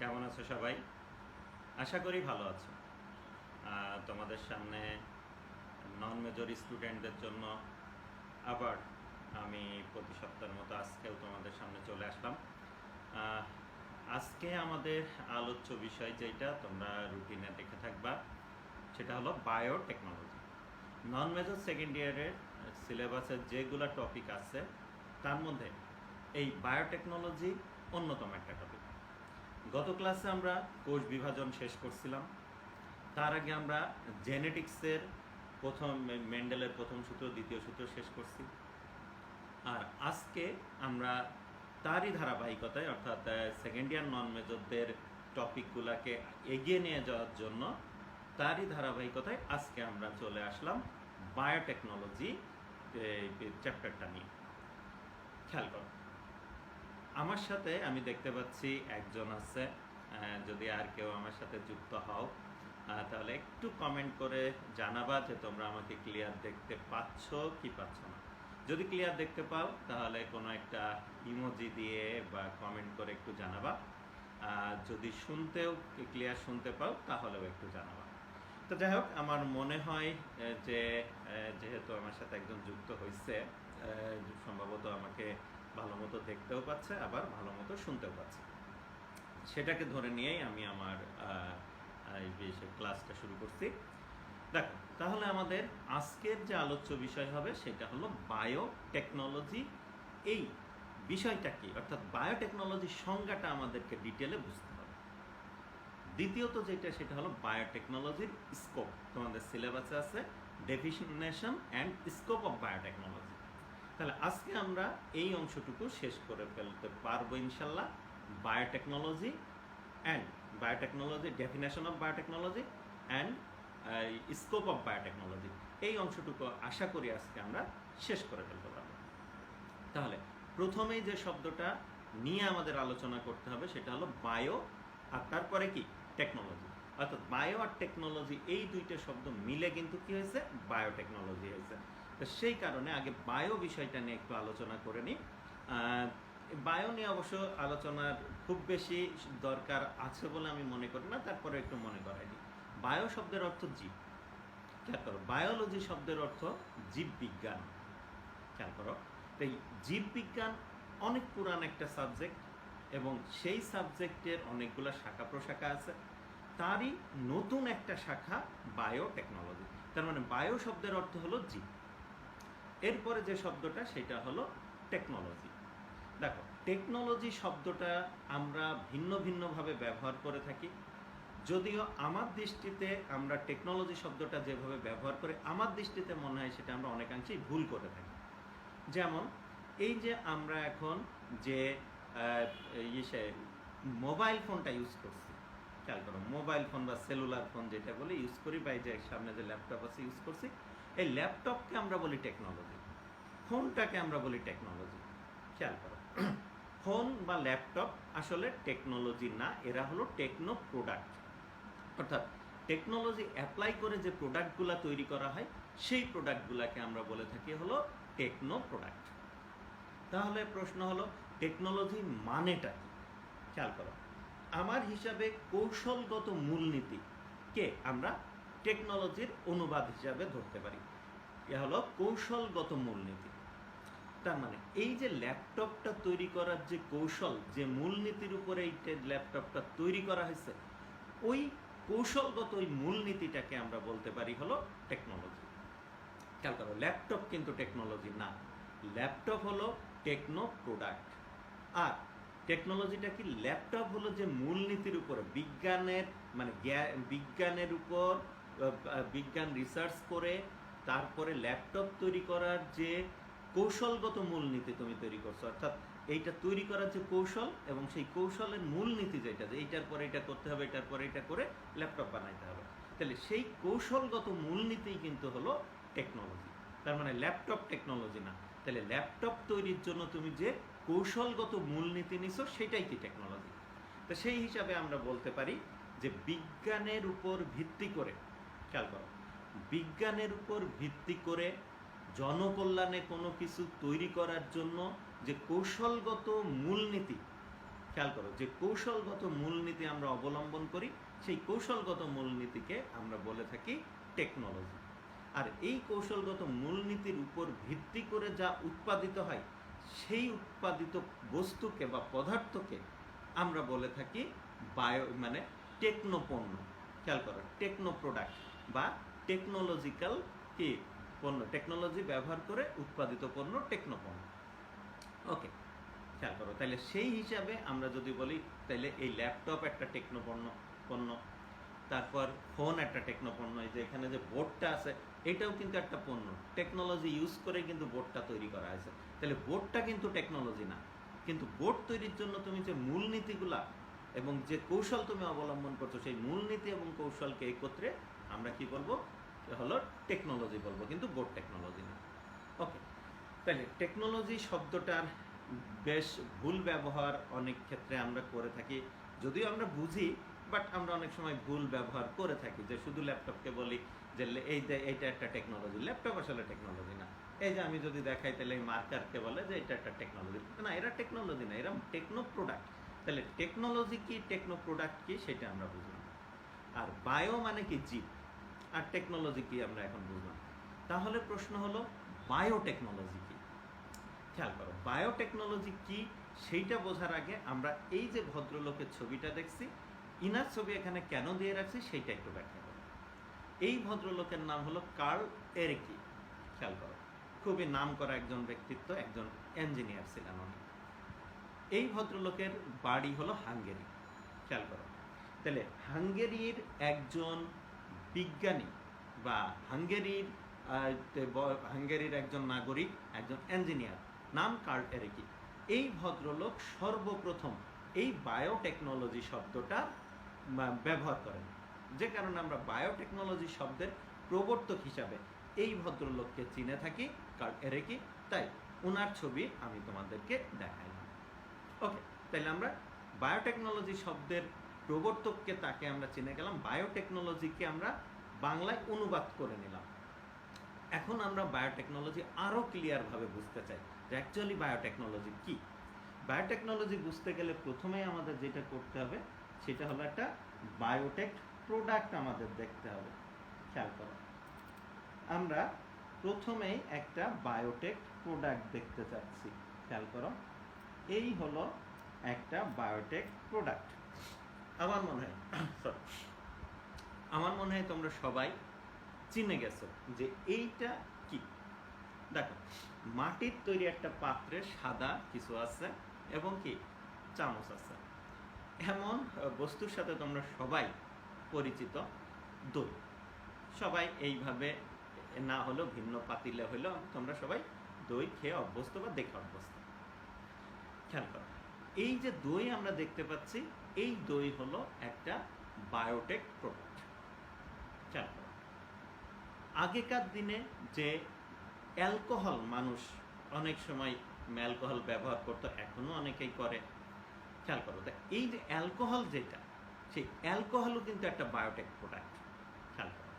কেমন আছো সবাই? আশা করি ভালো আছো। তোমাদের সামনে নন মেজর স্টুডেন্টদের জন্য আবার আমি প্রতি সপ্তাহের মতো আজকেও তোমাদের সামনে চলে আসলাম। আজকে আমাদের আলোচ্য বিষয় যেটা তোমরা রুটিনে দেখে থাকবা সেটা হলো বায়োটেকনোলজি। নন মেজর সেকেন্ড ইয়ারের সিলেবাসের যেগুলো টপিক আছে তার মধ্যে এই বায়োটেকনোলজি অন্যতম একটা টপিক। গত ক্লাসে আমরা কোষ বিভাজন শেষ করছিলাম। তার আগে আমরা জেনেটিক্সের মেন্ডেলের প্রথম সূত্র দ্বিতীয় সূত্র শেষ করছি। আর আজকে আমরা তারই ধারাবাহিকতায় অর্থাৎ সেকেন্ড ইয়ার নন মেজরদের টপিকগুলোকে এগিয়ে নিয়ে যাওয়ার জন্য তারই ধারাবাহিকতায় আজকে আমরা চলে আসলাম বায়োটেকনোলজি চ্যাপ্টারটা নিয়ে। খেয়াল করো, আমার সাথে আমি দেখতে পাচ্ছি একজন আছে। যদি আর কেউ আমার সাথে যুক্ত হও তাহলে একটু কমেন্ট করে জানাবা যে তোমরা আমাকে ক্লিয়ার দেখতে পাচ্ছ কি পাচ্ছ না। যদি ক্লিয়ার দেখতে পাও তাহলে কোনো একটা ইমোজি দিয়ে বা কমেন্ট করে একটু জানাবা। যদি শুনতেও ক্লিয়ার শুনতে পাও তাহলেও একটু জানাবা। তো যাই হোক, আমার মনে হয় যে যেহেতু আমার সাথে একজন যুক্ত হয়েছে, সম্ভবত আমাকে ভালো মতো দেখতেও পাচ্ছে আবার ভালো মতো শুনতেও পাচ্ছে। সেটাকে ধরে নিয়েই আমি আমার এই ক্লাসটা শুরু করছি। দেখো, তাহলে আমাদের আজকের যে আলোচ্য বিষয় হবে সেটা হলো বায়োটেকনোলজি। এই বিষয়টা কি, অর্থাৎ বায়োটেকনোলজির সংজ্ঞাটা আমাদেরকে ডিটেলে বুঝতে হবে। দ্বিতীয়ত যেটা সেটা হলো বায়োটেকনোলজির স্কোপ। তোমাদের সিলেবাসে আছে definition and scope of biotechnology. তাহলে আজকে আমরা এই অংশটুকু শেষ করে ফেলতে পারবো ইনশাল্লাহ। Biotechnology and biotechnology, definition of biotechnology and scope of biotechnology, এই অংশটুকু আশা করি আজকে আমরা শেষ করে ফেলতে পারবো। তাহলে প্রথমেই যে শব্দটা নিয়ে আমাদের আলোচনা করতে হবে সেটা হলো বায়ো, আর তারপরে কি টেকনোলজি। অর্থাৎ বায়ো আর টেকনোলজি এই দুইটা শব্দ মিলে কিন্তু কি হয়েছে, বায়োটেকনোলজি হয়েছে। তো সেই কারণে আগে বায়ো বিষয়টা নিয়ে একটু আলোচনা করে নিই। বায়ো নিয়ে অবশ্য আলোচনার খুব বেশি দরকার আছে বলে আমি মনে করি না, তারপরে একটু মনে করাই দিই। বায়ো শব্দের অর্থ জীব। খেয়াল করো, বায়োলজি শব্দের অর্থ জীববিজ্ঞান। খেয়াল করো, এই জীববিজ্ঞান অনেক পুরান একটা সাবজেক্ট এবং সেই সাবজেক্টের অনেকগুলো শাখা প্রশাখা আছে। তারই নতুন একটা শাখা বায়োটেকনোলজি। তার মানে বায়ো শব্দের অর্থ হলো জীব। এরপরে যে শব্দটা সেটা হলো টেকনোলজি। দেখো, টেকনোলজি শব্দটা আমরা ভিন্ন ভিন্নভাবে ব্যবহার করে থাকি। যদিও আমার দৃষ্টিতে আমরা টেকনোলজি শব্দটা যেভাবে ব্যবহার করে আমার দৃষ্টিতে মনে হয় সেটা আমরা অনেকাংশেই ভুল করে থাকি। যেমন এই যে আমরা এখন যে মোবাইল ফোনটা ইউজ করছি, খেয়াল করো, মোবাইল ফোন বা সেলুলার ফোন যেটা বলে ইউজ করি, বা এই যে সামনে যে ল্যাপটপ আছে ইউজ করছি, এই ল্যাপটপকে আমরা বলি টেকনোলজি, ফোনটাকে আমরা বলি টেকনোলজি। খেয়াল করো, ফোন বা ল্যাপটপ আসলে টেকনোলজি না, এরা হলো টেকনো প্রোডাক্ট। অর্থাৎ টেকনোলজি অ্যাপ্লাই করে যে প্রোডাক্টগুলো তৈরি করা হয় সেই প্রোডাক্টগুলোকে আমরা বলে থাকি হলো টেকনো প্রোডাক্ট। তাহলে প্রশ্ন হলো টেকনোলজি মানেটা কি? খেয়াল করো, আমার হিসাবে কৌশলগত মূলনীতিকে আমরা টেকনোলজির অনুবাদ হিসাবে ধরতে পারি। এ হলো কৌশলগত মূলনীতি। তার মানে এই যে ল্যাপটপটা তৈরি করার যে কৌশল, যে মূলনীতির উপরে এই ল্যাপটপটা তৈরি করা হয়েছে, ওই কৌশলগত ওই মূলনীতিটাকে আমরা বলতে পারি হলো টেকনোলজি। খেয়াল করো, ল্যাপটপ কিন্তু টেকনোলজি না, ল্যাপটপ হলো টেকনো প্রোডাক্ট। আর টেকনোলজিটা কি, ল্যাপটপ হলো যে মূলনীতির উপর বিজ্ঞানের মানে বিজ্ঞানের উপর বিজ্ঞান রিসার্চ করে তারপরে ল্যাপটপ তৈরি করার যে কৌশলগত মূলনীতি তুমি তৈরি করছো, অর্থাৎ এইটা তৈরি করার যে কৌশল এবং সেই কৌশলের মূলনীতি যেটা, যে এইটার পরে এটা করতে হবে, এটার পরে এটা করে ল্যাপটপ বানাইতে হবে, তাহলে সেই কৌশলগত মূলনীতিই কিন্তু হলো টেকনোলজি। তার মানে ল্যাপটপ টেকনোলজি না। তাহলে ল্যাপটপ তৈরির জন্য তুমি যে কৌশলগত মূলনীতি নিছো সেটাই কি টেকনোলজি। তো সেই হিসাবে আমরা বলতে পারি যে বিজ্ঞানের উপর ভিত্তি করে, খেয়াল করো, বিজ্ঞানের উপর ভিত্তি করে জনকল্যাণে কোনো কিছু তৈরি করার জন্য যে কৌশলগত মূলনীতি, খেয়াল করো, যে কৌশলগত মূলনীতি আমরা অবলম্বন করি সেই কৌশলগত মূলনীতিকে আমরা বলে থাকি টেকনোলজি। আর এই কৌশলগত মূলনীতির উপর ভিত্তি করে যা উৎপাদিত হয় সেই উৎপাদিত বস্তুকে বা পদার্থকে আমরা বলে থাকি মানে টেকনোপণ্য। খেয়াল করো, টেকনো প্রোডাক্ট বা টেকনোলজিক্যাল কি পণ্য, টেকনোলজি ব্যবহার করে উৎপাদিত পণ্য টেকনোপণ্য। ওকে, খেয়াল করো, তাহলে সেই হিসাবে আমরা যদি বলি তাহলে এই ল্যাপটপ একটা পণ্য, তারপর ফোন একটা টেকনোপণ্য, এই যে এখানে যে বোর্ডটা আছে এটাও কিন্তু একটা পণ্য, টেকনোলজি ইউজ করে কিন্তু বোর্ডটা তৈরি করা হয়েছে। তাহলে বোর্ডটা কিন্তু টেকনোলজি না, কিন্তু বোর্ড তৈরির জন্য তুমি যে মূলনীতিগুলা এবং যে কৌশল তুমি অবলম্বন করছো সেই মূলনীতি এবং কৌশলকে একত্রে আমরা কি বলবো, হলো টেকনোলজি বলবো, কিন্তু বোর্ড টেকনোলজি না। ওকে, তাহলে টেকনোলজি শব্দটার বেশ ভুল ব্যবহার অনেক ক্ষেত্রে আমরা করে থাকি, যদিও আমরা বুঝি, বাট আমরা অনেক সময় ভুল ব্যবহার করে থাকি, যে শুধু ল্যাপটপকে বলি যে এইটা একটা টেকনোলজি, ল্যাপটপ আসলে টেকনোলজি না। এই যে আমি যদি দেখাই তাহলে এই মার্কারকে বলে যে এটা একটা টেকনোলজি, না এরা টেকনোলজি না, এরা টেকনো প্রোডাক্ট। তাহলে টেকনোলজি কি, টেকনো প্রোডাক্ট কি, সেটা আমরা বুঝলাম। আর বায়ো মানে কি, জীব, আর টেকনোলজি কি আমরা এখন বুঝলাম। তাহলে প্রশ্ন হলো বায়োটেকনোলজি কি। খেয়াল করো, বায়োটেকনোলজি কি সেইটা বোঝার আগে আমরা এই যে ভদ্রলোকের ছবিটা দেখছি, ইনার ছবি এখানে কেন দিয়ে রাখছি সেইটা একটু ব্যাখ্যা করো। এই ভদ্রলোকের নাম হলো কার্ল এরেকি। খেয়াল করো, খুবই নাম করা একজন ব্যক্তিত্ব, একজন ইঞ্জিনিয়ার ছিলেন উনি। এই ভদ্রলোকের বাড়ি হলো হাঙ্গেরি। খেয়াল করো, তাহলে হাঙ্গেরির একজন বিজ্ঞানী বা হাঙ্গেরির একজন নাগরিক, একজন ইঞ্জিনিয়ার, নাম কার্ল এরেকি। এই ভদ্রলোক সর্বপ্রথম এই বায়োটেকনোলজি শব্দটা ব্যবহার করেন, যে কারণে আমরা বায়োটেকনোলজি শব্দের প্রবর্তক হিসাবে এই ভদ্রলোককে চিনে থাকি, কার্ল এরেকি। তাই ওনার ছবি আমি তোমাদেরকে দেখাইলাম। ওকে, তাহলে আমরা বায়োটেকনোলজি শব্দের প্রবর্তককে তাকে আমরা চিনে গেলাম, বায়োটেকনোলজিকে আমরা বাংলায় অনুবাদ করে নিলাম। এখন আমরা বায়োটেকনোলজি আরও ক্লিয়ারভাবে বুঝতে চাই যে অ্যাকচুয়ালি বায়োটেকনোলজি কি। বায়োটেকনোলজি বুঝতে গেলে প্রথমেই আমাদের যেটা করতে হবে সেটা হলো একটা বায়োটেক প্রোডাক্ট আমাদের দেখতে হবে। খেয়াল করো, আমরা প্রথমেই একটা বায়োটেক প্রোডাক্ট দেখতে চাচ্ছি। খেয়াল করো, এই হলো একটা বায়োটেক প্রোডাক্ট। আমার মনে হয় তোমরা সবাই চিনে গেছো যে এইটা কি। দেখো, মাটির তৈরি একটা পাত্রে সাদা কিছু আছে এবং কি চামচ আছে, এমন বস্তুর সাথে তোমরা সবাই পরিচিত, দই। সবাই এইভাবে না হলেও ভিন্ন পাতিলে হলেও তোমরা সবাই দই খেয়ে অভ্যস্ত বা দেখে অভ্যস্ত। খেয়াল করো, এই যে দই আমরা দেখতে পাচ্ছি, এই দই হলো একটা বায়োটেক প্রোডাক্ট। খেয়াল করো, আগেকার দিনে যে অ্যালকোহল মানুষ অনেক সময় অ্যালকোহল ব্যবহার করতো, এখনো অনেকেই করে। খেয়াল করো, এই যে অ্যালকোহল যেটা, সেই অ্যালকোহলও কিন্তু একটা বায়োটেক প্রোডাক্ট। খেয়াল করো,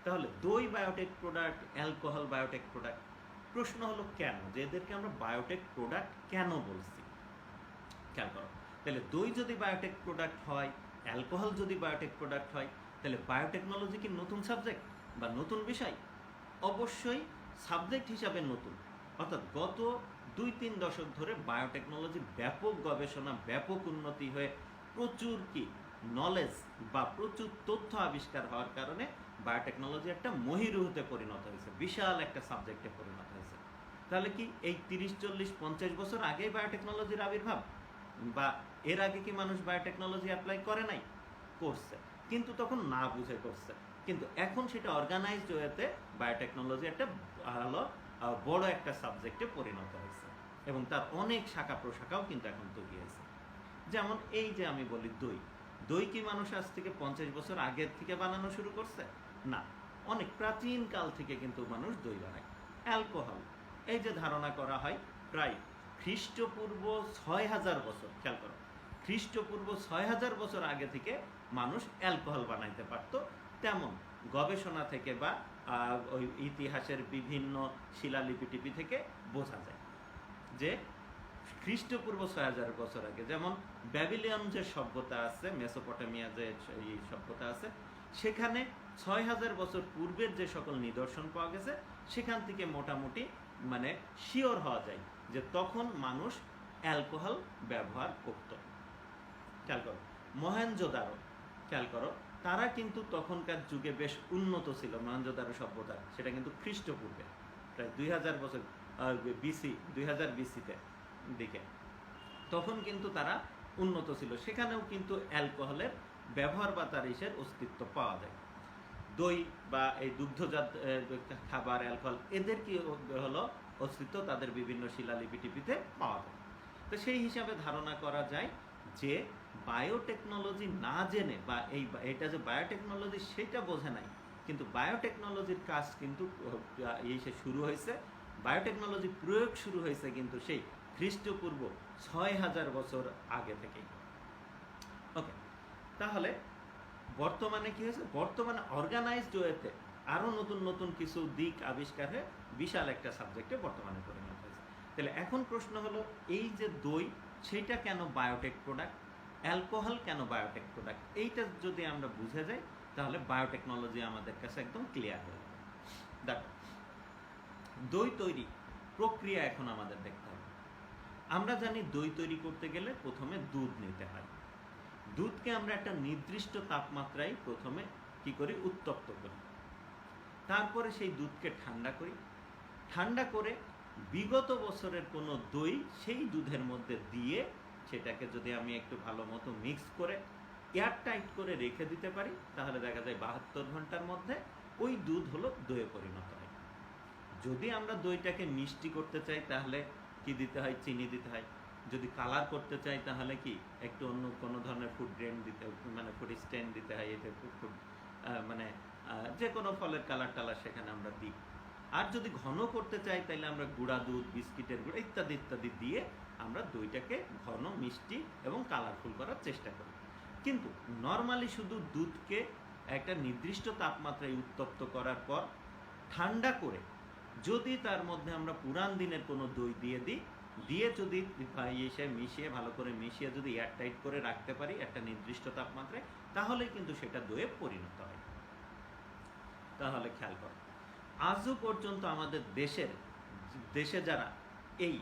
তাহলে দই biotech product, alcohol biotech product. প্রশ্ন হলো কেন, যে এদেরকে আমরা বায়োটেক প্রোডাক্ট কেন বলছি। খেয়াল করো, তাহলে দই যদি বায়োটেক প্রোডাক্ট হয়, অ্যালকোহল যদি বায়োটেক প্রোডাক্ট হয়, তাহলে বায়োটেকনোলজি কি নতুন সাবজেক্ট বা নতুন বিষয়? অবশ্যই সাবজেক্ট হিসাবে নতুন। অর্থাৎ গত 2-3 দশক ধরে বায়োটেকনোলজি ব্যাপক গবেষণা, ব্যাপক উন্নতি হয়ে প্রচুর কি নলেজ বা প্রচুর তথ্য আবিষ্কার হওয়ার কারণে বায়োটেকনোলজি একটা মহিরুহতে পরিণত হয়েছে, বিশাল একটা সাবজেক্টে পরিণত হয়েছে। তাহলে কি এই 30-40-50 বছর আগেই বায়োটেকনোলজির আবির্ভাব, বা এর আগে কি মানুষ বায়োটেকনোলজি অ্যাপ্লাই করে নাই? করছে, কিন্তু তখন না বুঝে করছে। কিন্তু এখন সেটা অর্গানাইজড ওয়েতে বায়োটেকনোলজি একটা ভালো বড় একটা সাবজেক্টে পরিণত হয়েছে এবং তার অনেক শাখা প্রশাখাও কিন্তু এখন তৈরি হয়েছে। যেমন এই যে আমি বলি দই, দই কি মানুষ আজ থেকে 50 বছর আগের থেকে বানানো শুরু করছে? না, অনেক প্রাচীন কাল থেকে কিন্তু মানুষ দই বানায়। অ্যালকোহল, এই যে ধারণা করা হয় প্রায় খ্রিস্টপূর্ব 6000 বছর, খেয়াল করো, খ্রিস্টপূর্ব 6000 বছর আগে থেকে মানুষ অ্যালকোহল বানাইতে পারত। তেমন গবেষণা থেকে বা ওই ইতিহাসের বিভিন্ন শিলালিপি টিপি থেকে বোঝা যায় যে খ্রিস্টপূর্ব ৬,০০০ বছর আগে। যেমন ব্যাবিলিয়ন যে সভ্যতা আছে, মেসোপটেমিয়া যে এই সভ্যতা আছে, সেখানে ৬,০০০ বছর পূর্বের যে সকল নিদর্শন পাওয়া গেছে, সেখান থেকে মোটামুটি মানে শিওর হওয়া যায় যে তখন মানুষ অ্যালকোহল ব্যবহার করত। খেয়াল করো, মহেঞ্জোদারো খেয়াল করো, তারা কিন্তু তখনকার যুগে বেশ উন্নত ছিল। মহেঞ্জোদারো সভ্যতা, সেটা কিন্তু খ্রিস্টপূর্বে প্রায় ২,০০০ বছর বিসি, ২,০০০ বিসিতে দিকে, তখন কিন্তু তারা উন্নত ছিল। সেখানেও কিন্তু অ্যালকোহলের ব্যবহার বা তার ইসের অস্তিত্ব পাওয়া যায়। দই বা এই দুগ্ধজাত খাবার, অ্যালকোহল, এদের কি হলো অস্তিত্ব তাদের বিভিন্ন শিলালিপি টিপিতে পাওয়া যায়। তো সেই হিসাবে ধারণা করা যায় যে বায়োটেকনোলজি না জেনে বা এটা যে বায়োটেকনোলজি সেটা বোঝে নাই, কিন্তু বায়োটেকনোলজির কাজ কিন্তু শুরু হয়েছে, বায়োটেকনোলজি প্রয়োগ শুরু হয়েছে কিন্তু সেই খ্রিস্টপূর্ব ৬,০০০ বছর আগে থেকেই। ওকে, তাহলে বর্তমানে কি হয়েছে, বর্তমানে অর্গানাইজড ওয়েতে আরও নতুন নতুন কিছু দিক আবিষ্কার হয়ে বিশাল একটা সাবজেক্টে বর্তমানে পরিণত হয়েছে। তাহলে এখন প্রশ্ন হলো, এই যে দই, সেটা কেন বায়োটেক প্রোডাক্ট, অ্যালকোহল কেন বায়োটেক প্রোডাক্ট, এইটা যদি আমরা বুঝে যাই তাহলে বায়োটেকনোলজি আমাদের কাছে একদম ক্লিয়ার হয়ে যাবে। দেখো, দই তৈরি প্রক্রিয়া এখন আমাদের দেখতে হবে। আমরা জানি দই তৈরি করতে গেলে প্রথমে দুধ নিতে হয়। দুধকে আমরা একটা নির্দিষ্ট তাপমাত্রায় প্রথমে কি করি, উত্তপ্ত করি। তারপরে সেই দুধকে ঠান্ডা করি। ঠান্ডা করে বিগত বছরের কোনো দই সেই দুধের মধ্যে দিয়ে সেটাকে যদি আমি একটু ভালো মতো মিক্স করে এয়ার টাইট করে রেখে দিতে পারি, তাহলে দেখা যায় ৭২ ঘন্টার মধ্যে ওই দুধ হলো দইয়ে পরিণত হয়। যদি আমরা দইটাকে মিষ্টি করতে চাই তাহলে কি দিতে হয়, চিনি দিতে হয়। যদি কালার করতে চাই তাহলে কি একটু অন্য কোনো ধরনের ফুড গ্রেন দিতে, মানে ফুড স্টেন দিতে হয়, এতে ফুড মানে যে কোনো ফলের কালার টালার সেখানে আমরা দিই। আর যদি ঘন করতে চাই তাহলে আমরা গুঁড়া দুধ, বিস্কিটের গুঁড়া ইত্যাদি ইত্যাদি দিয়ে আমরা দইটাকে ঘন, মিষ্টি এবং কালারফুল করার চেষ্টা করি। কিন্তু নর্মালি শুধু দুধকে একটা নির্দিষ্ট তাপমাত্রায় উত্তপ্ত করার পর ঠান্ডা করে যদি তার মধ্যে আমরা পুরান দিনের কোনো দই দিয়ে দিই, দিয়ে যদি মিশিয়ে ভালো করে মিশিয়ে যদি এয়ারটাইট করে রাখতে পারি একটা নির্দিষ্ট তাপমাত্রায়, তাহলে কিন্তু সেটা দইয়ে পরিণত হয়। তাহলে খেয়াল করো, আজও পর্যন্ত আমাদের দেশে যারা এই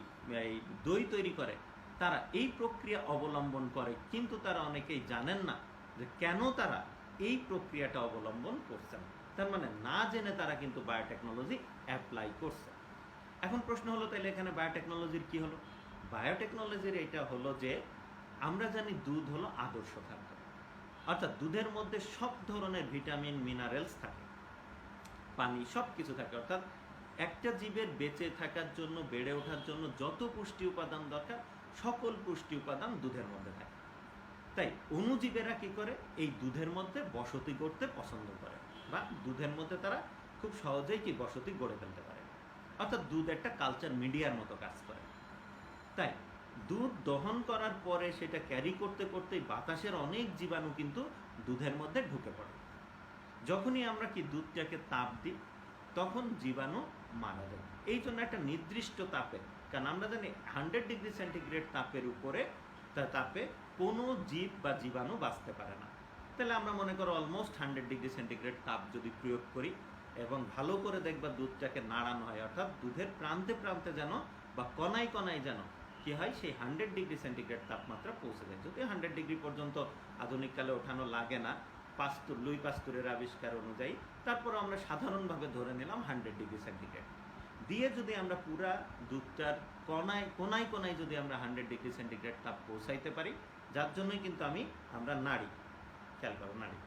দই তৈরি করে তারা এই প্রক্রিয়া অবলম্বন করে, কিন্তু তারা অনেকেই জানেন না যে কেন তারা এই প্রক্রিয়াটা অবলম্বন করছেন। তার মানে না জেনে তারা কিন্তু বায়োটেকনোলজি অ্যাপ্লাই করছে। এখন প্রশ্ন হলো, তাইলে এখানে বায়োটেকনোলজির কি হলো? বায়োটেকনোলজির এটা হলো যে আমরা জানি দুধ হলো আদর্শ খাদ্য, অর্থাৎ দুধের মধ্যে সব ধরনের ভিটামিন, মিনারেলস থাকে, পানি, সব কিছু থাকে। অর্থাৎ একটা জীবের বেঁচে থাকার জন্য, বেড়ে ওঠার জন্য যত পুষ্টি উপাদান দরকার সকল পুষ্টি উপাদান দুধের মধ্যে থাকে। তাই অণুজীবেরা কি করে, এই দুধের মধ্যে বসতি করতে পছন্দ করে, বা দুধের মধ্যে তারা খুব সহজেই কি বসতি গড়ে ফেলতে পারে। অর্থাৎ দুধ একটা কালচার মিডিয়ার মতো কাজ করে। তাই দুধ দহন করার পরে সেটা ক্যারি করতে করতেই বাতাসের অনেক জীবাণু কিন্তু দুধের মধ্যে ঢুকে পড়ে। যখনই আমরা কি দুধটাকে তাপ দিই তখন জীবাণু মারা যায়। এই জন্য একটা নির্দিষ্ট তাপে, কারণ আমরা জানি 100 ডিগ্রি সেন্টিগ্রেড তাপের উপরে তাপে কোনো জীব বা জীবাণু বাঁচতে পারে না। তাহলে আমরা মনে করো অলমোস্ট 100 ডিগ্রি সেন্টিগ্রেড তাপ যদি প্রয়োগ করি এবং ভালো করে দেখবা দুধটাকে নাড়ানো হয়, অর্থাৎ দুধের প্রান্তে প্রান্তে যেন বা কণায় কণায় যেন কি হয়, সেই 100 ডিগ্রি সেন্টিগ্রেড তাপমাত্রা পৌঁছে যায়। যদি 100 ডিগ্রি পর্যন্ত আধুনিককালে ওঠানো লাগে না, লুই পাস্তুরের আবিষ্কার অনুযায়ী, তারপর আমরা সাধারণভাবে ধরে নিলাম 100 ডিগ্রি সেন্টিগ্রেড দিয়ে যদি আমরা পুরা দুধটার কণায় কণায় যদি আমরা 100 ডিগ্রি সেন্টিগ্রেড তাপ পৌঁছাইতে পারি, যার জন্যই কিন্তু আমরা নাড়ি, খেয়াল করো, নাড়ি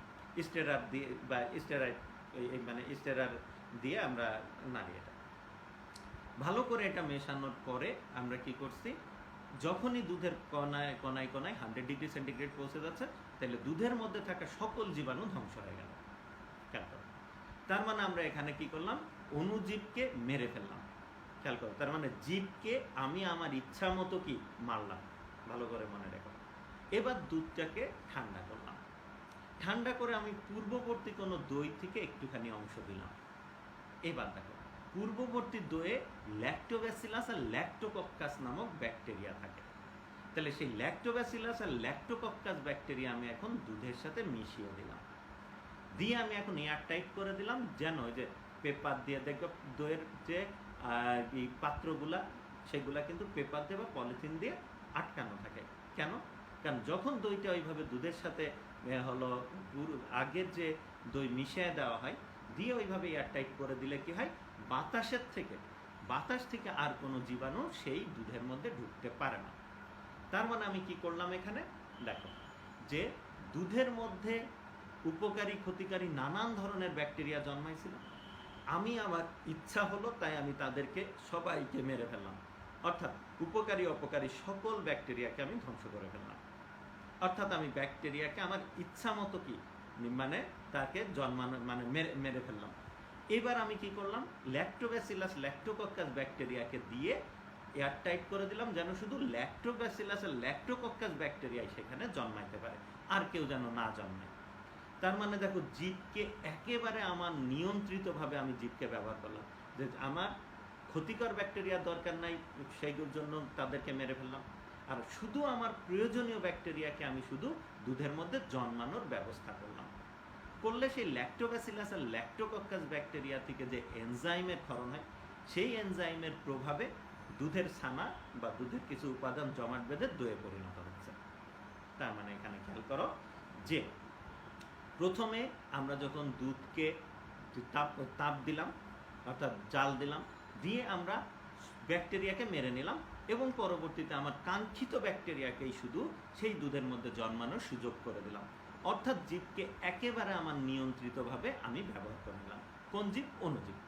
স্টেরার দিয়ে বা স্টেরাইড মানে স্টেরার দিয়ে আমরা নাড়ি। এটা ভালো করে এটা মেশানোর পরে আমরা কি করছি, যখনই দুধের কণায় 100 ডিগ্রি সেন্টিগ্রেড পৌঁছে যাচ্ছে, তাহলে দুধের মধ্যে থাকা সকল জীবাণু ধ্বংস হয়ে গেল। তার মানে আমরা এখানে কি করলাম, অণুজীবকে মেরে ফেললাম। খেয়াল করো, তার মানে জীবকে আমি আমার ইচ্ছা মতো কি মারলাম। ভালো করে মনে রেখো। এবার দুধটাকে ঠান্ডা করলাম, ঠান্ডা করে আমি পূর্ববর্তী কোনো দই থেকে একটুখানি অংশ দিলাম। এবার দেখো, পূর্ববর্তী দইয়ে ল্যাক্টোব্যাসিলাস আর ল্যাক্টোকক্কাস নামক ব্যাকটেরিয়া থাকে। তাহলে সেই ল্যাক্টোব্যাসিলাস আর ল্যাক্টোকক্কাস ব্যাকটেরিয়া আমি এখন দুধের সাথে মিশিয়ে দিলাম, দিয়ে আমি এখন এয়ার টাইট করে দিলাম, যেন যে পেপার দিয়ে দেখবে দইয়ের যে এই পাত্রগুলা সেগুলা কিন্তু পেপার দিয়ে বা পলিথিন দিয়ে আটকানো থাকে। কেন? কারণ যখন দইটা ওইভাবে দুধের সাথে হলো আগের যে দই মিশিয়ে দেওয়া হয়, দিয়ে ওইভাবে এয়ার টাইট করে দিলে কি হয়, বাতাস থেকে আর কোনো জীবাণু সেই দুধের মধ্যে ঢুকতে পারে না। তার মানে আমি কি করলাম এখানে দেখো, যে দুধের মধ্যে উপকারী ক্ষতিকারী নানান ধরনের ব্যাকটেরিয়া জন্মাইছিল, আমি আমার ইচ্ছা হলো তাই আমি তাদেরকে সবাইকে মেরে ফেললাম, অর্থাৎ উপকারী অপকারী সকল ব্যাকটেরিয়াকে আমি ধ্বংস করে ফেললাম। অর্থাৎ আমি ব্যাকটেরিয়াকে আমার ইচ্ছা মতো কি মানে তাকে জন্মানো মানে মেরে ফেললাম। এবার আমি কি করলাম, ল্যাক্টোব্যাসিলাস ল্যাক্টোকক্কাস ব্যাকটেরিয়াকে দিয়ে এয়ার টাইট করে দিলাম, যেন শুধু ল্যাক্টোব্যাসিলাস আর ল্যাক্টোকক্কাস ব্যাকটেরিয়াই সেখানে জন্মাইতে পারে, আর কেউ যেন না জন্মায়। তার মানে দেখো, জীবকে একেবারে আমার নিয়ন্ত্রিতভাবে আমি জীবকে ব্যবহার করলাম, যে আমার ক্ষতিকর ব্যাকটেরিয়া দরকার নাই সেইগুলোর জন্য তাদেরকে মেরে ফেললাম, আর শুধু আমার প্রয়োজনীয় ব্যাকটেরিয়াকে আমি শুধু দুধের মধ্যে জন্মানোর ব্যবস্থা করলাম। করলে সেই ল্যাক্টোব্যাসিলাস আর ল্যাক্টোকক্কাস ব্যাকটেরিয়া থেকে যে এনজাইমের ক্ষরণ হয়, সেই এনজাইমের প্রভাবে দুধের ছানা বা দুধের কিছু উপাদান জমাট বেঁধে দইয়ে পরিণত হচ্ছে। তার মানে এখানে খেয়াল করো যে প্রথমে আমরা যখন দুধকে তাপ দিলাম, অর্থাৎ জাল দিলাম, দিয়ে আমরা ব্যাকটেরিয়াকে মেরে নিলাম, এবং পরবর্তীতে আমার কাঙ্ক্ষিত ব্যাকটেরিয়াকেই শুধু সেই দুধের মধ্যে জন্মানোর সুযোগ করে দিলাম। অর্থাৎ জীবকে একেবারে আমার নিয়ন্ত্রিতভাবে আমি ব্যবহার করে নিলাম। কোন জীব? অণুজীব।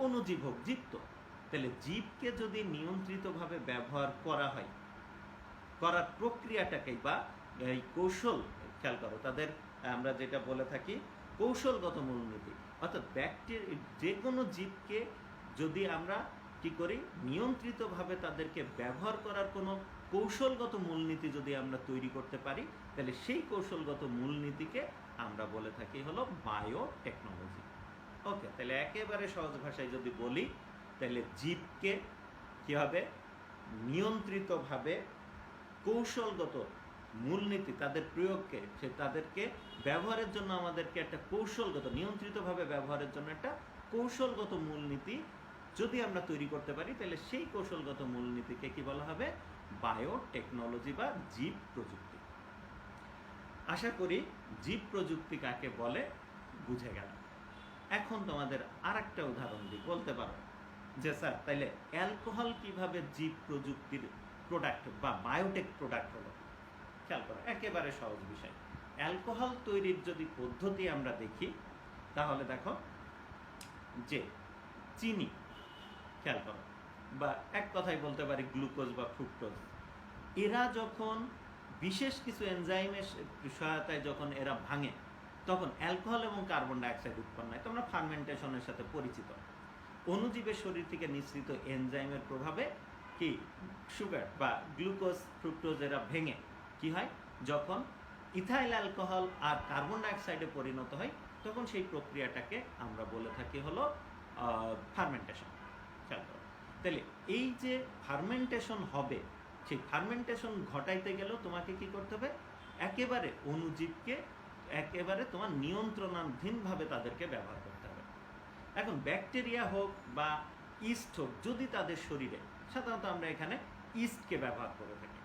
অণুজীব হোক, জীব তো। তাহলে জীবকে যদি নিয়ন্ত্রিতভাবে ব্যবহার করা হয়, করার প্রক্রিয়াটাকেই বা এই কৌশল, খেয়াল করো, তাদের আমরা যেটা বলে থাকি কৌশলগত মূলনীতি, অর্থাৎ যে কোনো জীবকে যদি আমরা কি করি, নিয়ন্ত্রিতভাবে তাদেরকে ব্যবহার করার কোনো কৌশলগত মূলনীতি যদি আমরা তৈরি করতে পারি, তাহলে সেই কৌশলগত মূলনীতিকে আমরা বলে থাকি হলো বায়োটেকনোলজি। ওকে, তাহলে একেবারে সহজ ভাষায় যদি বলি, তাহলে জীবকে কীভাবে নিয়ন্ত্রিতভাবে কৌশলগত মূলনীতি, তাদের প্রয়োগকে, তাদেরকে ব্যবহারের জন্য আমাদেরকে একটা কৌশলগত, নিয়ন্ত্রিতভাবে ব্যবহারের জন্য একটা কৌশলগত মূলনীতি যদি আমরা তৈরি করতে পারি, তাহলে সেই কৌশলগত মূলনীতিকে কি বলা হবে? বায়োটেকনোলজি বা জীব প্রযুক্তি। আশা করি জীব প্রযুক্তি কাকে বলে বুঝে গেল। এখন তোমাদের আরেকটা উদাহরণ দিই, বলতে পারো যে স্যার তাইলে অ্যালকোহল কিভাবে জীব প্রযুক্তির প্রোডাক্ট বা বায়োটেক প্রোডাক্ট হলো? খেয়াল করো, একেবারে সহজ বিষয়। অ্যালকোহল তৈরির যদি পদ্ধতি আমরা দেখি, তাহলে দেখো যে চিনি, খেয়াল করো, বা এক কথায় বলতে পারি গ্লুকোজ বা ফ্রুক্টোজ, এরা যখন বিশেষ কিছু এনজাইমের সহায়তায় যখন এরা ভাঙে, তখন অ্যালকোহল এবং কার্বন ডাইঅক্সাইড উৎপন্ন হয়। তোমরা ফার্মেন্টেশনের সাথে পরিচিত। অণুজীবের শরীর থেকে নিঃসৃত এনজাইমের প্রভাবে কি সুগার বা গ্লুকোজ ফ্রুক্টোজ এরা ভেঙে কি হয়, যখন ইথাইল অ্যালকোহল আর কার্বন ডাইঅক্সাইডে পরিণত হয়, তখন সেই প্রক্রিয়াটাকে আমরা বলে থাকি হলো ফার্মেন্টেশন। খেয়াল করো, তাহলে এই যে ফার্মেন্টেশন হবে, সেই ফার্মেন্টেশন ঘটাইতে গেলেও তোমাকে কি করতে হবে? একেবারে অণুজীবকে একেবারে তোমার নিয়ন্ত্রণাধীনভাবে তাদেরকে ব্যবহার করতে হবে। এখন ব্যাকটেরিয়া হোক বা ইস্ট হোক, যদি তাদের শরীরে, সাধারণত আমরা এখানে ইস্টকে ব্যবহার করে থাকি,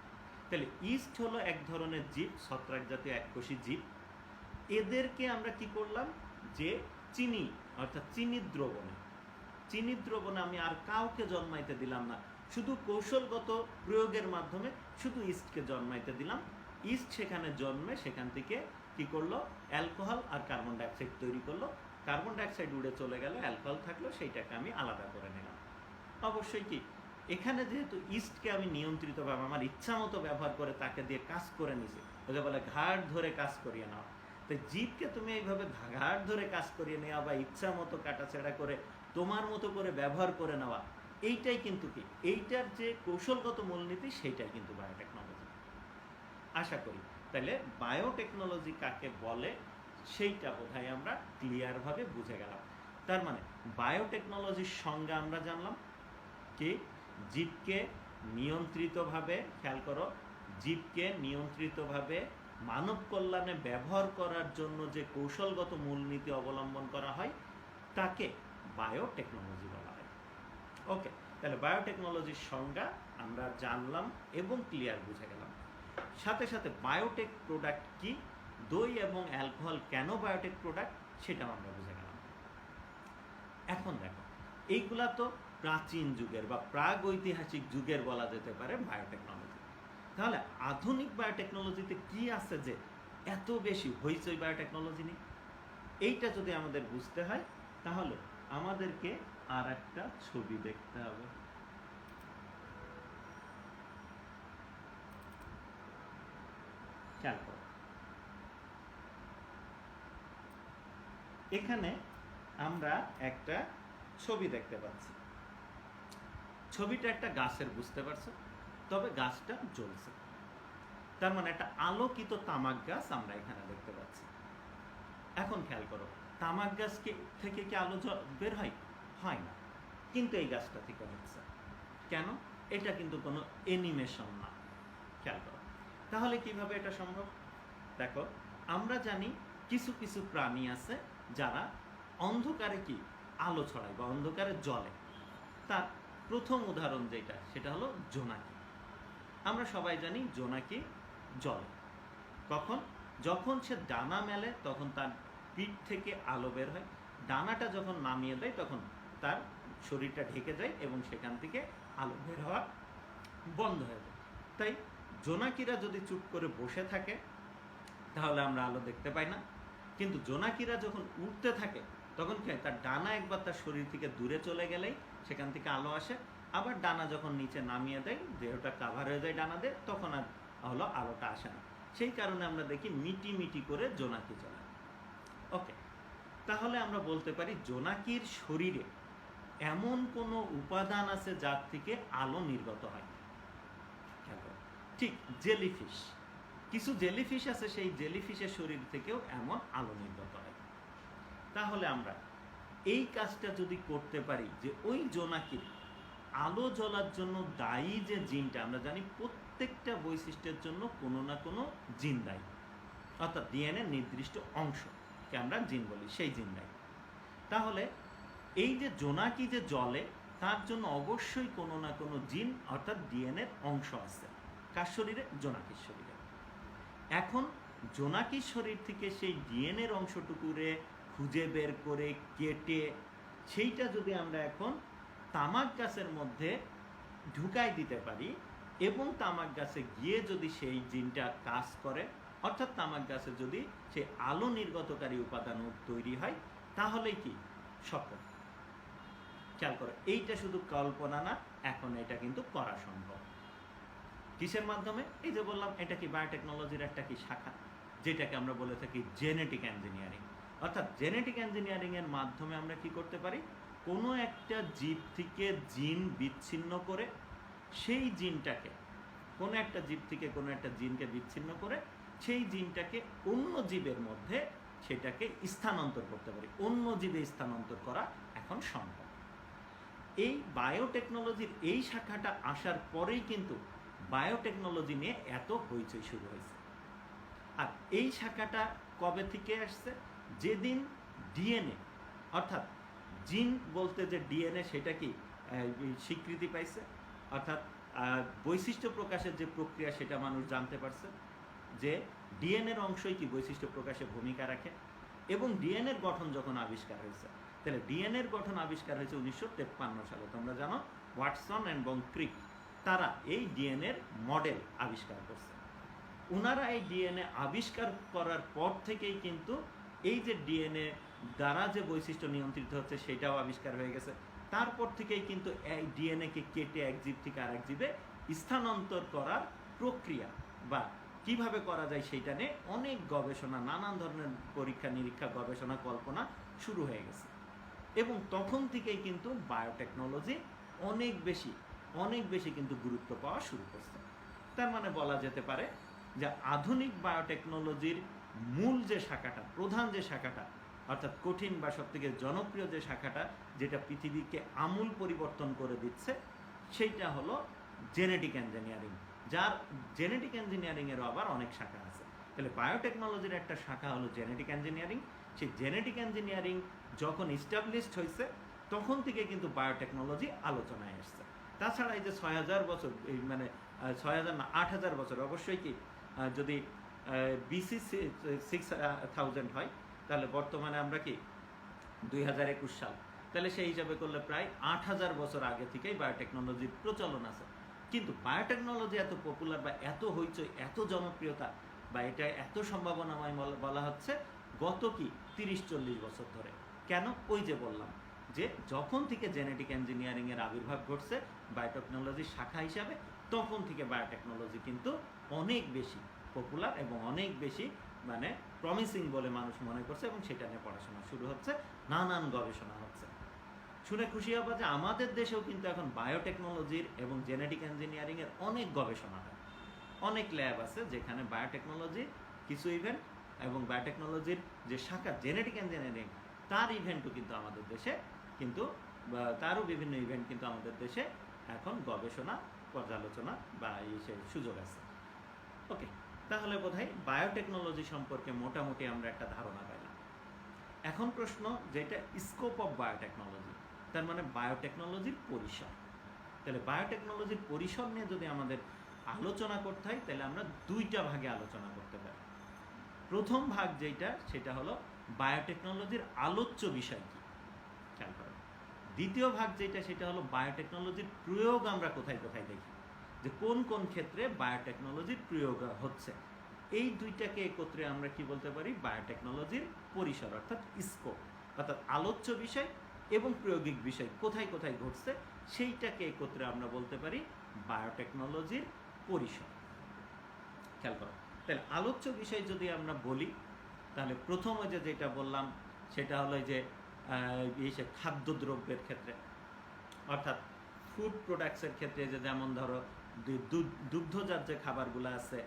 তাহলে ইস্ট হলো এক ধরনের জীব, ছত্রাক জাতীয় এককোষী জীব। এদেরকে আমরা কি করলাম, যে চিনি অর্থাৎ চিনির দ্রবণে আমি আর কাউকে জন্মাইতে দিলাম না, শুধু কৌশলগত প্রয়োগের মাধ্যমে শুধু ইস্টকে জন্মাইতে দিলাম। ইস্ট সেখানে জন্মে সেখান থেকে কি করলো, অ্যালকোহল আর কার্বন ডাইঅক্সাইড তৈরি করলো। কার্বন ডাইঅক্সাইড উড়ে চলে গেল, অ্যালকোহল থাকলো, সেইটাকে আমি আলাদা করে নিলাম। অবশ্যই কি এখানে যেহেতু ইস্টকে আমি নিয়ন্ত্রিতভাবে আমার ইচ্ছা মতো ব্যবহার করে তাকে দিয়ে কাজ করে নিছি, ওকে বলে ঘাড় ধরে কাজ করিয়ে নেওয়া। তো জীবকে তুমি এইভাবে ঘাড় ধরে কাজ করিয়ে নেওয়া বা ইচ্ছা মতো কাটাছেড়া করে তোমার মতো করে ব্যবহার করে নেওয়া, এইটাই কিন্তু কি, এইটার যে কৌশলগত মূলনীতি, সেইটাই কিন্তু বায়োটেকনোলজি। আশা করি তাহলে বায়োটেকনোলজি কাকে বলে সেইটা বোধহয় আমরা ক্লিয়ারভাবে বুঝে গেলাম। তার মানে বায়োটেকনোলজির সঙ্গে আমরা জানলাম কি জীবকে নিয়ন্ত্রিতভাবে, খেয়াল করো, জীবকে নিয়ন্ত্রিতভাবে মানব কল্যাণে ব্যবহার করার জন্য যে কৌশলগত মূলনীতি অবলম্বন করা হয় তাকে বায়োটেকনোলজি বলা হয়। ওকে, তাহলে বায়োটেকনোলজির সংজ্ঞা আমরা জানলাম এবং ক্লিয়ার বুঝে গেলাম। সাথে সাথে বায়োটেক প্রোডাক্ট কি, দই এবং অ্যালকোহল কেন বায়োটেক প্রোডাক্ট সেটাও আমরা বুঝে গেলাম। এখন দেখো, এইগুলা তো প্রাচীন যুগের বা প্রাগ ঐতিহাসিক যুগের বলা যেতে পারে বায়োটেকনোলজি। তাহলে আধুনিক বায়োটেকনোলজিতে কি আছে যে এত বেশি হইচই বায়োটেকনোলজি নেই? এইটা যদি আমাদের বুঝতে হয় তাহলে আমাদেরকে আর একটা ছবি দেখতে হবে। খেয়াল করো, এখানে আমরা একটা ছবি দেখতে পাচ্ছি। ছবিটা একটা গাছের, বুঝতে পারছো? তবে গাছটা জ্বলছে, তার মানে একটা আলোকিত তামাক গাছ আমরা এখানে দেখতে পাচ্ছি। এখন খেয়াল করো, তামাক গাছ থেকে কি আলো বের হয়? হয় না, কিন্তু এই গাছটা থেকে হচ্ছে। কেন? এটা কিন্তু কোনো অ্যানিমেশন না। খেয়াল করো, তাহলে কিভাবে এটা সম্ভব? দেখো, আমরা জানি কিছু কিছু প্রাণী আছে যারা অন্ধকারে কি আলো ছড়ায় বা অন্ধকারে জ্বলে। তার প্রথম উদাহরণ যেটা, সেটা হলো জোনাকি। আমরা সবাই জানি জোনাকি জ্বলে কখন? যখন সে ডানা মেলে তখন তার পিঠ থেকে আলো বের হয়। ডানাটা যখন নামিয়ে দেয় তখন তার শরীরটা ঢেকে যায় এবং সেখান থেকে আলো বের হওয়া বন্ধ হয়ে যায়। তাই জোনাকিরা যদি চুপ করে বসে থাকে তাহলে আমরা আলো দেখতে পাই না। কিন্তু জোনাকিরা যখন উঠতে থাকে তখন কি হয়? তার ডানা একবার তার শরীর থেকে দূরে চলে গেলেই সেখান থেকে আলো আসে। আবার ডানা যখন নিচে নামিয়ে দেয়, দেহটা কাভার হয়ে যায় ডানা দিয়ে, তখন আর হলো আলোটা আসে না। সেই কারণে আমরা দেখি মিটি মিটি করে জোনাকি জ্বলে। ওকে, তাহলে আমরা বলতে পারি জোনাকির শরীরে এমন কোনো উপাদান আছে যার থেকে আলো নির্গত হয়। ঠিক জেলিফিশ, কিছু জেলিফিশ আছে, সেই জেলিফিশের শরীর থেকেও এমন আলো নির্গত হয়। তাহলে আমরা এই কাজটা যদি করতে পারি যে ওই জোনাকির আলো জ্বলার জন্য দায়ী যে জিনটা, আমরা জানি প্রত্যেকটা বৈশিষ্ট্যের জন্য কোনো না কোনো জিন দায়ী, অর্থাৎ ডিএনএ নির্দিষ্ট অংশকে আমরা জিন বলি, সেই জিন দায়ী। তাহলে এই যে জোনাকি যে জ্বলে তার জন্য অবশ্যই কোনো না কোনো জিন অর্থাৎ ডিএনএর অংশ আছে। কার শরীরে? জোনাকির শরীরে। এখন জোনাকির শরীর থেকে সেই ডিএনএর অংশটুকুরে খুঁজে বের করে কেটে সেইটা যদি আমরা এখন তামাক গাছের মধ্যে ঢুকাই দিতে পারি এবং তামাক গাছে গিয়ে যদি সেই জিনটা কাজ করে, অর্থাৎ তামাক গাছে যদি সেই আলো নির্গতকারী উপাদান তৈরি হয়, তাহলে কি সফল। খেয়াল করো, এইটা শুধু কল্পনা না, এখন এটা কিন্তু করা সম্ভব। কিসের মাধ্যমে? এই যে বললাম, এটা কি বায়োটেকনোলজির একটা কি শাখা, যেটাকে আমরা বলে থাকি জেনেটিক ইঞ্জিনিয়ারিং। অর্থাৎ জেনেটিক ইঞ্জিনিয়ারিং এর মাধ্যমে আমরা কি করতে পারি? কোনো একটা জীব থেকে জিন বিচ্ছিন্ন করে সেই জিনটাকে, কোনো একটা জীব থেকে কোনো একটা জিনকে বিচ্ছিন্ন করে সেই জিনটাকে অন্য জীবের মধ্যে সেটাকে স্থানান্তর করতে পারি। অন্য জীবে স্থানান্তর করা এখন সম্ভব। এই বায়োটেকনোলজির এই শাখাটা আসার পরেই কিন্তু বায়োটেকনোলজি নিয়ে এত হইচই শুরু হয়েছে। আর এই শাখাটা কবে থেকে আসছে? যেদিন ডিএনএ অর্থাৎ জিন বলতে যে ডিএনএ সেটা কি স্বীকৃতি পাইছে, অর্থাৎ বৈশিষ্ট্য প্রকাশের যে প্রক্রিয়া সেটা মানুষ জানতে পারছে যে ডিএনএর অংশই কি বৈশিষ্ট্য প্রকাশে ভূমিকা রাখে। এবং ডিএনএর গঠন যখন আবিষ্কার হয়েছে, তাহলে ডিএনএর গঠন আবিষ্কার হয়েছে 1953 সালে। তোমরা জানো ওয়াটসন এবং ক্রিক, তারা এই ডিএনএর মডেল আবিষ্কার করছে। ওনারা এই ডিএনএ আবিষ্কার করার পর থেকেই কিন্তু এই যে ডিএনএ দ্বারা যে বৈশিষ্ট্য নিয়ন্ত্রিত হচ্ছে সেটাও আবিষ্কার হয়ে গেছে। তারপর থেকেই কিন্তু এই ডিএনএকে কেটে এক জীব থেকে আরেক জীবে স্থানান্তর করার প্রক্রিয়া বা কিভাবে করা যায় সেইটা নিয়ে অনেক গবেষণা, নানান ধরনের পরীক্ষা নিরীক্ষা, গবেষণা, কল্পনা শুরু হয়ে গেছে। এবং তখন থেকেই কিন্তু বায়োটেকনোলজি অনেক বেশি কিন্তু গুরুত্ব পাওয়া শুরু করছে। তার মানে বলা যেতে পারে, যে আধুনিক বায়োটেকনোলজির মূল যে শাখাটা, প্রধান যে শাখাটা, অর্থাৎ কঠিন বা সবথেকে জনপ্রিয় যে শাখাটা, যেটা পৃথিবীকে আমূল পরিবর্তন করে দিচ্ছে, সেইটা হলো জেনেটিক ইঞ্জিনিয়ারিং, যার জেনেটিক ইঞ্জিনিয়ারিংয়েরও আবার অনেক শাখা আছে। তাহলে বায়োটেকনোলজির একটা শাখা হলো জেনেটিক ইঞ্জিনিয়ারিং। সেই জেনেটিক ইঞ্জিনিয়ারিং যখন ইস্টাবলিশড হয়েছে, তখন থেকে কিন্তু বায়োটেকনোলজি আলোচনায় আসছে। তাছাড়া এই যে ৬,০০০ বছর, এই মানে ৬,০০০ না ৮,০০০ বছর, অবশ্যই কি যদি BC 6000 হয়, তাহলে বর্তমানে আমরা কি 2021 সাল, তাহলে সেই হিসাবে করলে প্রায় 8,000 বছর আগে থেকেই বায়োটেকনোলজির প্রচলন আছে। কিন্তু বায়োটেকনোলজি এত পপুলার বা এত হইচই, এত জনপ্রিয়তা বা এটা এত সম্ভাবনাময় বলা হচ্ছে গত কি 30-40 বছর ধরে। কেন? ওই যে বললাম যে যখন থেকে জেনেটিক ইঞ্জিনিয়ারিংয়ের আবির্ভাব ঘটছে বায়োটেকনোলজির শাখা হিসাবে, তখন থেকে বায়োটেকনোলজি কিন্তু অনেক বেশি পপুলার এবং অনেক বেশি মানে প্রমিসিং বলে মানুষ মনে করছে, এবং সেটা নিয়ে পড়াশোনা শুরু হচ্ছে, নানান গবেষণা হচ্ছে। শুনে খুশি হবা যে আমাদের দেশেও কিন্তু এখন বায়োটেকনোলজির এবং জেনেটিক ইঞ্জিনিয়ারিংয়ের অনেক গবেষণা হয়, অনেক ল্যাব আছে যেখানে বায়োটেকনোলজির কিছু ইভেন্ট এবং বায়োটেকনোলজির যে শাখা জেনেটিক ইঞ্জিনিয়ারিং, তার ইভেন্টও কিন্তু আমাদের দেশে কিন্তু তারও বিভিন্ন ইভেন্ট কিন্তু আমাদের দেশে এখন গবেষণা, পর্যালোচনা বা এই সেই সুযোগ আছে। ওকে, তাহলে বোধহয় বায়োটেকনোলজি সম্পর্কে মোটামুটি আমরা একটা ধারণা পাইলাম। এখন প্রশ্ন, যেটা স্কোপ অফ বায়োটেকনোলজি, তার মানে বায়োটেকনোলজির পরিসর। তাহলে বায়োটেকনোলজির পরিসর নিয়ে যদি আমাদের আলোচনা করতে হয়, তাহলে আমরা দুইটা ভাগে আলোচনা করতে পারি। প্রথম ভাগ যেটা, সেটা হলো বায়োটেকনোলজির আলোচ্য বিষয় কি, খেয়াল করো। দ্বিতীয় ভাগ যেটা, সেটা হলো বায়োটেকনোলজির প্রয়োগ আমরা কোথায় কোথায় দেখি, যে কোন কোন ক্ষেত্রে বায়োটেকনোলজির প্রয়োগ হচ্ছে। এই দুইটাকে একত্রে আমরা কি বলতে পারি? বায়োটেকনোলজির পরিসর, অর্থাৎ স্কোপ, অর্থাৎ আলোচ্য বিষয় এবং প্রায়োগিক বিষয় কোথায় কোথায় ঘটছে, সেইটাকে একত্রে আমরা বলতে পারি বায়োটেকনোলজির পরিসর। খেয়াল করো, তাহলে আলোচ্য বিষয় যদি আমরা বলি, তাহলে প্রথম যেটা বললাম সেটা হলো যে খাদ্যদ্রব্যের ক্ষেত্রে, অর্থাৎ ফুড প্রোডাক্টসের ক্ষেত্রে, যে যেমন ধরো দুগ্ধজাত যে খাবারগুলো আছে,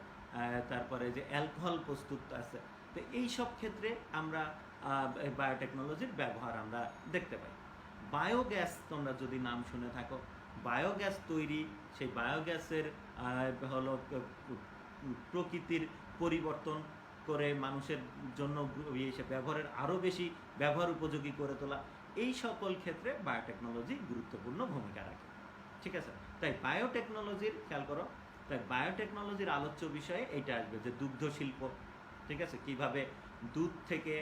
তারপরে যে অ্যালকোহল প্রস্তুত আছে, তো এই সব ক্ষেত্রে আমরা বায়োটেকনোলজির ব্যবহার আমরা দেখতে পাই। বায়োগ্যাস তোমরা যদি নাম শুনে থাকো, বায়োগ্যাস তৈরি, সেই বায়োগ্যাসের হলো প্রকৃতির পরিবর্তন করে মানুষের জন্য ব্যবহারের আরও বেশি ব্যবহার উপযোগী করে তোলা, এই সকল ক্ষেত্রে বায়োটেকনোলজি গুরুত্বপূর্ণ ভূমিকা রাখে। ঠিক আছে, তাই বায়োটেকনোলজির, খেয়াল করো, তাই বায়োটেকনোলজির আলোচ্য বিষয়ে এইটা আসবে যে দুগ্ধ শিল্প, ঠিক আছে, কিভাবে দুধ থেকে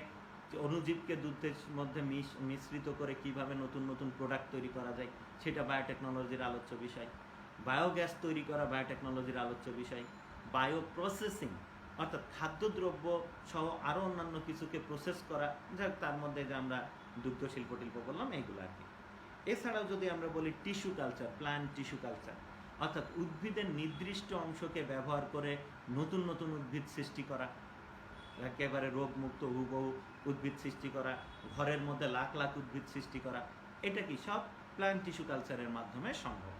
অণুজীবকে দুধের মধ্যে মিশ্রিত করে কিভাবে নতুন নতুন প্রোডাক্ট তৈরি করা যায়, সেটা বায়োটেকনোলজির আলোচ্য বিষয়। বায়োগ্যাস তৈরি করা বায়োটেকনোলজির আলোচ্য বিষয়। বায়ো প্রসেসিং, অর্থাৎ খাদ্যদ্রব্য সহ আরও অন্যান্য কিছুকে প্রসেস করা, যাক তার মধ্যে যে আমরা দুগ্ধ শিল্প টিল্প বললাম, এইগুলো আর কি। এছাড়াও যদি আমরা বলি tissue culture, plant tissue culture, অর্থাৎ উদ্ভিদের নির্দিষ্ট অংশকে ব্যবহার করে নতুন নতুন উদ্ভিদ সৃষ্টি করা, একেবারে রোগমুক্ত হুবহু উদ্ভিদ সৃষ্টি করা, ঘরের মধ্যে লাখ লাখ উদ্ভিদ সৃষ্টি করা, এটা কি সব প্ল্যান্ট টিস্যু কালচারের মাধ্যমে সম্ভব।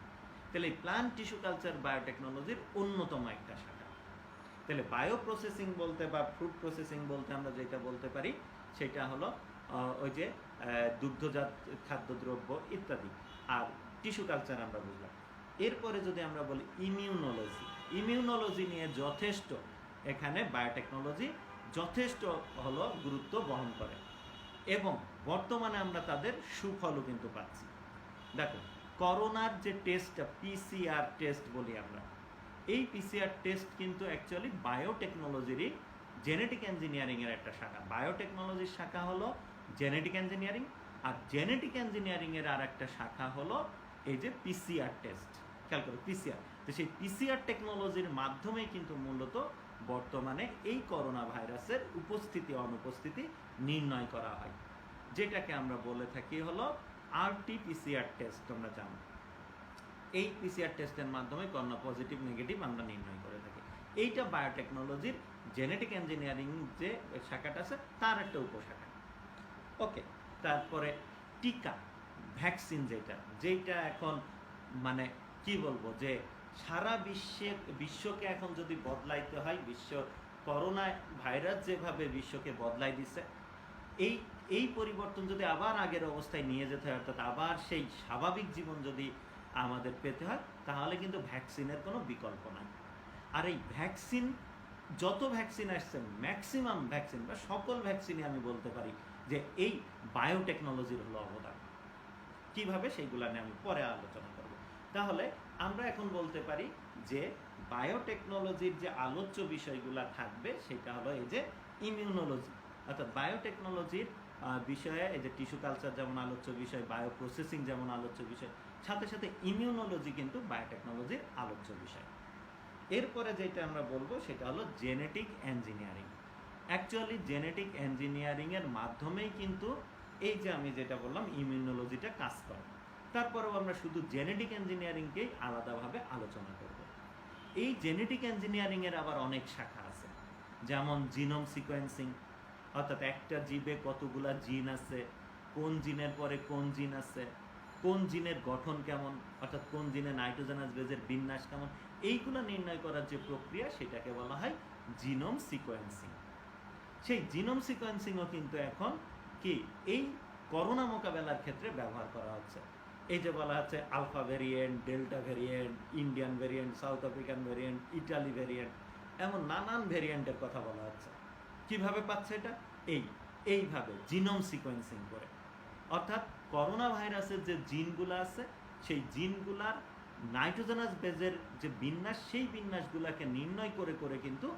তাহলে এই প্ল্যান্ট টিস্যু কালচার বায়োটেকনোলজির অন্যতম একটা শাখা। তাহলে বায়ো প্রসেসিং বলতে বা ফুড প্রসেসিং বলতে আমরা যেটা বলতে পারি, সেটা হলো ওই যে দুগ্ধজাত খাদ্যদ্রব্য ইত্যাদি, আর টিস্যু কালচার আমরা বুঝলাম। এরপরে যদি আমরা বলি ইমিউনোলজি, ইমিউনোলজি নিয়ে যথেষ্ট এখানে বায়োটেকনোলজি যথেষ্ট হলো গুরুত্ব বহন করে, এবং বর্তমানে আমরা তাদের সুফলও কিন্তু পাচ্ছি। দেখো, করোনার যে টেস্টটা, PCR টেস্ট বলি আমরা, এই PCR টেস্ট কিন্তু অ্যাকচুয়ালি বায়োটেকনোলজিরই জেনেটিক ইঞ্জিনিয়ারিংয়ের একটা শাখা। বায়োটেকনোলজির শাখা হলো জেনেটিক ইঞ্জিনিয়ারিং, আর জেনেটিক ইঞ্জিনিয়ারিংয়ের আর একটা শাখা হলো এই যে PCR টেস্ট। খেয়াল করো, PCR, তো সেই PCR টেকনোলজির মাধ্যমেই কিন্তু মূলত বর্তমানে এই করোনা ভাইরাসের উপস্থিতি অনুপস্থিতি নির্ণয় করা হয়, যেটাকে আমরা বলে থাকি হলো RT-PCR টেস্ট। তোমরা জানো, এই PCR টেস্টের মাধ্যমে করোনা পজিটিভ নেগেটিভ আমরা নির্ণয় করে থাকি। এইটা বায়োটেকনোলজির জেনেটিক ইঞ্জিনিয়ারিং যে শাখাটা আছে, তার একটা উপশাখা। ওকে, তারপরে টিকা, ভ্যাকসিন, যেটা এখন মানে কি বলবো, যে সারা বিশ্বকে এখন যদি বদলাইতে হয়, করোনা ভাইরাস যেভাবে বিশ্বকে বদলাই দিছে, এই এই পরিবর্তন যদি আবার আগের অবস্থায় নিয়ে যেতে হয়, অর্থাৎ আবার সেই স্বাভাবিক জীবন যদি আমাদের পেতে হয়, তাহলে কিন্তু ভ্যাকসিনের কোনো বিকল্প নাই। আর এই ভ্যাকসিন, যত ভ্যাকসিন আসছে, ম্যাক্সিমাম ভ্যাকসিন বা সকল ভ্যাকসিনই আমি বলতে পারি যে এই বায়োটেকনোলজির হলো অবদান। কিভাবে, সেইগুলো নিয়ে আমি পরে আলোচনা করব। তাহলে আমরা এখন বলতে পারি যে বায়োটেকনোলজির যে আলোচ্য বিষয়গুলো থাকবে সেটা হলো এই যে ইমিউনোলজি, অর্থাৎ বায়োটেকনোলজির বিষয়ে এই যে টিস্যু কালচার যেমন আলোচ্য বিষয়, বায়ো প্রসেসিং যেমন আলোচ্য বিষয়, সাথে সাথে ইমিউনোলজি কিন্তু বায়োটেকনোলজির আলোচ্য বিষয়। এরপরে যেটা আমরা বলবো সেটা হলো জেনেটিক ইঞ্জিনিয়ারিং। অ্যাকচুয়ালি জেনেটিক ইঞ্জিনিয়ারিংয়ের মাধ্যমেই কিন্তু এই যে আমি যেটা বললাম ইমিউনোলজিটা কাজ করে। তারপরেও আমরা শুধু জেনেটিক ইঞ্জিনিয়ারিংকেই আলাদাভাবে আলোচনা করব। এই জেনেটিক ইঞ্জিনিয়ারিংয়ের আবার অনেক শাখা আছে, যেমন জিনোম সিকোয়েন্সিং, অর্থাৎ একটা জীবে কতগুলা জিন আছে, কোন জিনের পরে কোন জিন আছে, কোন জিনের গঠন কেমন, অর্থাৎ কোন জিনে নাইট্রোজেনাস বেজের বিন্যাস কেমন, এইগুলো নির্ণয় করার যে প্রক্রিয়া সেটাকে বলা হয় জিনোম সিকোয়েন্সিং। সেই জিনোম সিকোয়েন্সিংও কিন্তু এখন কি এই করোনা মোকাবেলার ক্ষেত্রে ব্যবহার করা হচ্ছে। এই যে বলা হচ্ছে alpha variant, delta variant, Indian variant, south African variant, Italy variant, এমন নানান ভেরিয়েন্টের কথা বলা হচ্ছে। কিভাবে পাচ্ছে এটা? এইভাবে জিনোম সিকোয়েন্সিং করে, অর্থাৎ করোনা ভাইরাসের যে জিনগুলো আছে সেই জিনগুলার নাইট্রোজেনাস বেজের যে বিন্যাস, সেই বিন্যাসগুলোকে নির্ণয় করে করে কিন্তু